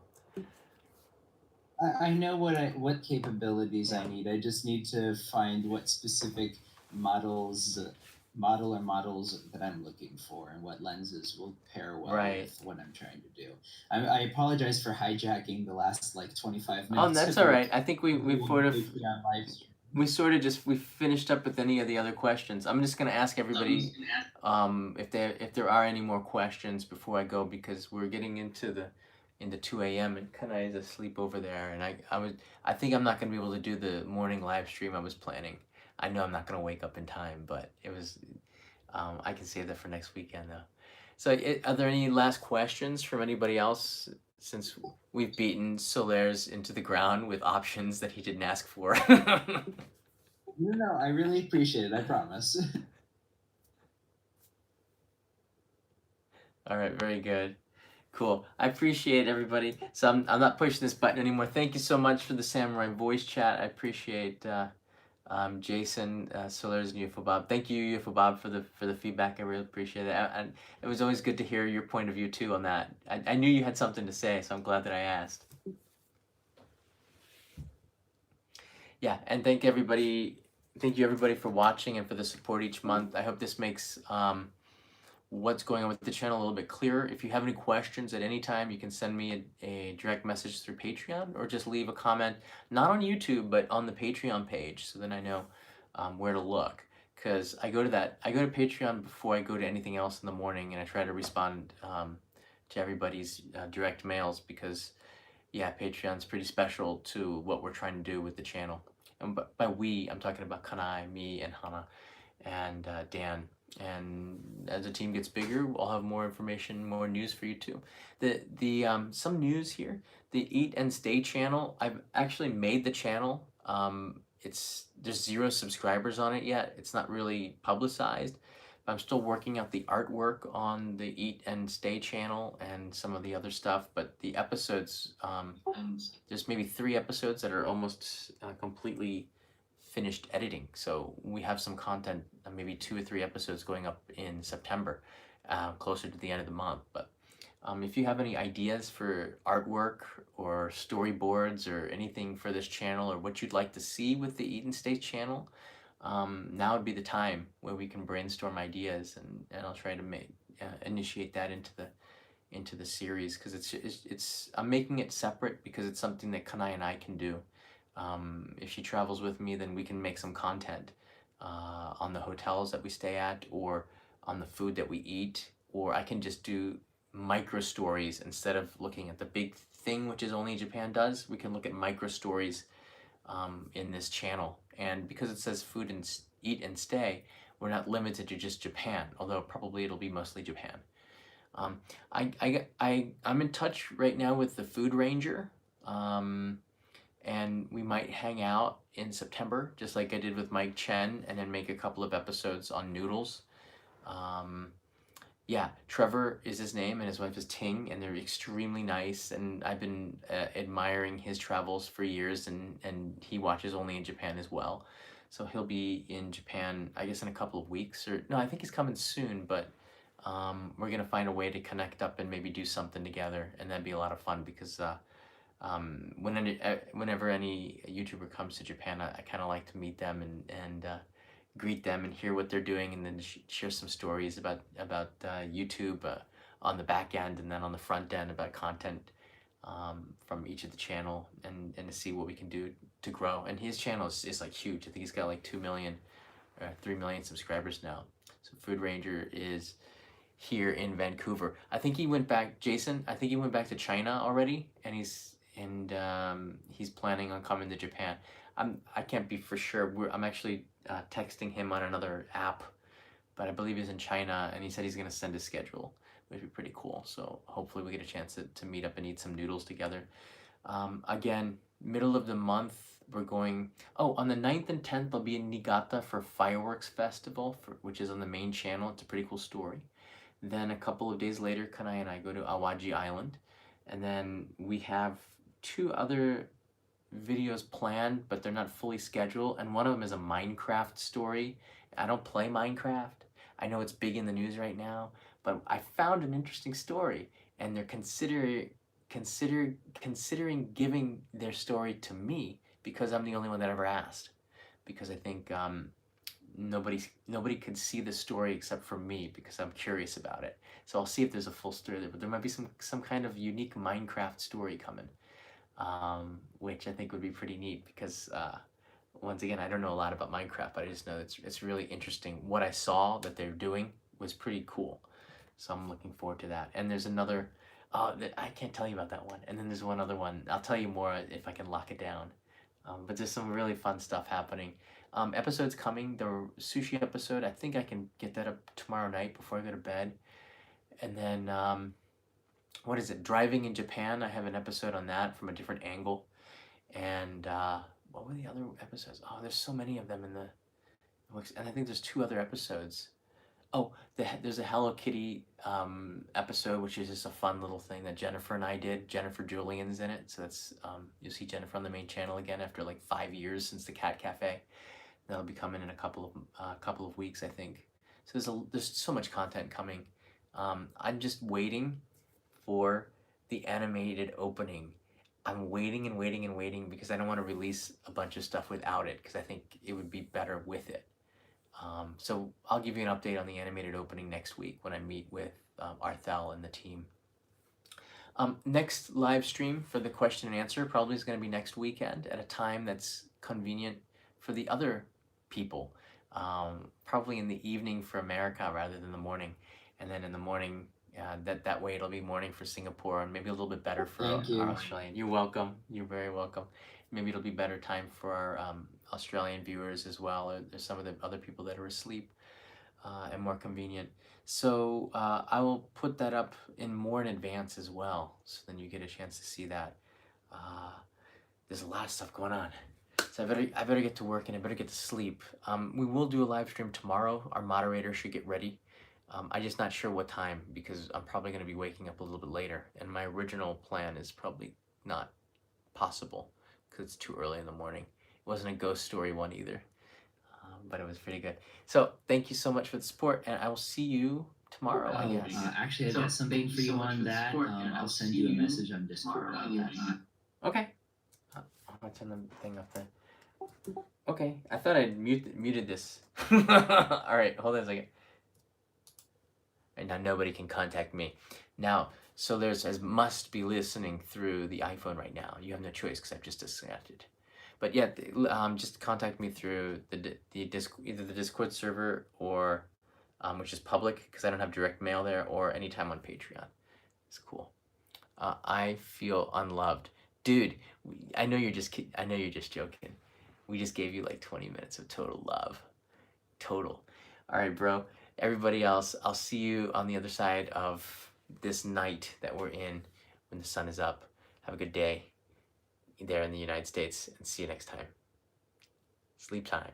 I know what capabilities I need. I just need to find what specific models that I'm looking for, and what lenses will pair well with what I'm trying to do. I apologize for hijacking the last like 25 minutes. Oh, that's all right. I think we sort of. we sort of just we finished up with any of the other questions. I'm just gonna ask everybody if there are any more questions before I go, because we're getting into 2 a.m. and Kanai is asleep over there, and I think I'm not gonna be able to do the morning live stream I was planning. I know I'm not gonna wake up in time, but I can save that for next weekend though. So, are there any last questions from anybody else, since we've beaten Solaires into the ground with options that he didn't ask for? No, I really appreciate it. I promise. All right, very good. Cool. I appreciate everybody. So I'm not pushing this button anymore. Thank you so much for the Samurai voice chat. I appreciate Jason, Solers, and UFO Bob. Thank you, UFO Bob, for the feedback. I really appreciate it. And it was always good to hear your point of view too on that. I knew you had something to say, so I'm glad that I asked. Yeah, and thank you everybody for watching and for the support each month. I hope this makes what's going on with the channel a little bit clearer. If you have any questions at any time, you can send me a direct message through Patreon, or just leave a comment, not on YouTube, but on the Patreon page, so then I know where to look. Because I go to Patreon before I go to anything else in the morning, and I try to respond to everybody's direct mails, because yeah, Patreon's pretty special to what we're trying to do with the channel. And by we, I'm talking about Kanai, me, and Hana, and Dan. And as the team gets bigger, we'll have more information, more news for you too. Some news here. The Eat and Stay channel. I've actually made the channel. There's 0 subscribers on it yet. It's not really publicized. I'm still working out the artwork on the Eat and Stay channel and some of the other stuff. But the episodes, there's maybe 3 episodes that are almost completely finished editing, so we have some content, maybe 2 or 3 episodes going up in September, closer to the end of the month. But if you have any ideas for artwork or storyboards or anything for this channel, or what you'd like to see with the Eat and Stay channel, now would be the time where we can brainstorm ideas, and I'll try to initiate that into the series, because it's I'm making it separate because it's something that Kanai and I can do. If she travels with me, then we can make some content on the hotels that we stay at, or on the food that we eat, or I can just do micro stories instead of looking at the big thing, which is only Japan does. We can look at micro stories in this channel, and because it says food and eat and stay, we're not limited to just Japan, although probably it'll be mostly Japan. I'm in touch right now with the Food Ranger. And we might hang out in September, just like I did with Mike Chen, and then make a couple of episodes on noodles. Yeah, Trevor is his name, and his wife is Ting, and they're extremely nice. And I've been admiring his travels for years, and he watches only in Japan as well. So he'll be in Japan, I guess, in a couple of weeks. Or no, I think he's coming soon, but we're gonna find a way to connect up and maybe do something together, and that'd be a lot of fun, because whenever any YouTuber comes to Japan, I kind of like to meet them and greet them and hear what they're doing, and then share some stories about YouTube on the back end, and then on the front end about content from each of the channel, and to see what we can do to grow. And his channel is like huge. I think he's got like 2 million or 3 million subscribers now. So Food Ranger is here in Vancouver. I think he went back, Jason. I think he went back to China already, and he's planning on coming to Japan. I can't be for sure. I'm actually texting him on another app, but I believe he's in China, and he said he's gonna send his schedule, which would be pretty cool. So hopefully we get a chance to meet up and eat some noodles together. Again, middle of the month, we're going. Oh, on the 9th and 10th, I'll be in Niigata for Fireworks Festival, which is on the main channel. It's a pretty cool story. Then a couple of days later, Kanai and I go to AUG Island, and then we have 2 other videos planned, but they're not fully scheduled, and one of them is a Minecraft story. I don't play Minecraft. I know it's big in the news right now, but I found an interesting story, and they're considering giving their story to me, because I'm the only one that ever asked, because I think nobody could see the story except for me, because I'm curious about it. So I'll see if there's a full story there, but there might be some kind of unique Minecraft story coming, which I think would be pretty neat, because once again, I don't know a lot about Minecraft, but I just know it's really interesting. What I saw that they're doing was pretty cool, so I'm looking forward to that. And there's another, I can't tell you about that one. And then there's one other one. I'll tell you more if I can lock it down. But there's some really fun stuff happening. Episodes coming. The sushi episode. I think I can get that up tomorrow night before I go to bed. And then what is it? Driving in Japan. I have an episode on that from a different angle. And what were the other episodes? Oh, there's so many of them in the books, and I think there's 2 other episodes. Oh, there's a Hello Kitty episode, which is just a fun little thing that Jennifer and I did. Jennifer Julian's in it, so that's you'll see Jennifer on the main channel again after like 5 years since the Cat Cafe. That'll be coming in a couple of weeks, I think. So there's so much content coming. I'm just waiting for the animated opening. I'm waiting and waiting and waiting because I don't want to release a bunch of stuff without it because I think it would be better with it. So I'll give you an update on the animated opening next week when I meet with Arthel and the team. Next live stream for the question and answer probably is going to be next weekend at a time that's convenient for the other people. Probably in the evening for America rather than the morning. And then in the morning, that way it'll be morning for Singapore and maybe a little bit better for Thank you. our Australian. You're welcome. You're very welcome. Maybe it'll be better time for our Australian viewers as well. Or there's some of the other people that are asleep and more convenient. So I will put that up more in advance as well. So then you get a chance to see that. There's a lot of stuff going on. So I better get to work and I better get to sleep. We will do a live stream tomorrow. Our moderator should get ready. I'm just not sure what time because I'm probably going to be waking up a little bit later. And my original plan is probably not possible because it's too early in the morning. It wasn't a ghost story one either, but it was pretty good. So thank you so much for the support, and I will see you tomorrow, I guess. Actually, I've got something for you on that. I'll send you a message on Discord on that. Okay. I'm going to turn the thing up then. Okay, I thought I muted this. All right, hold on a second. And now nobody can contact me. Now, so there's as must be listening through the iPhone right now. You have no choice because I've just disconnected. But yeah, just contact me through either the Discord server or which is public because I don't have direct mail there, or anytime on Patreon. It's cool. I feel unloved, dude. I know you're just joking. We just gave you like 20 minutes of total love. Total. All right, bro. Everybody else, I'll see you on the other side of this night that we're in when the sun is up. Have a good day there in the United States, and see you next time. Sleep time.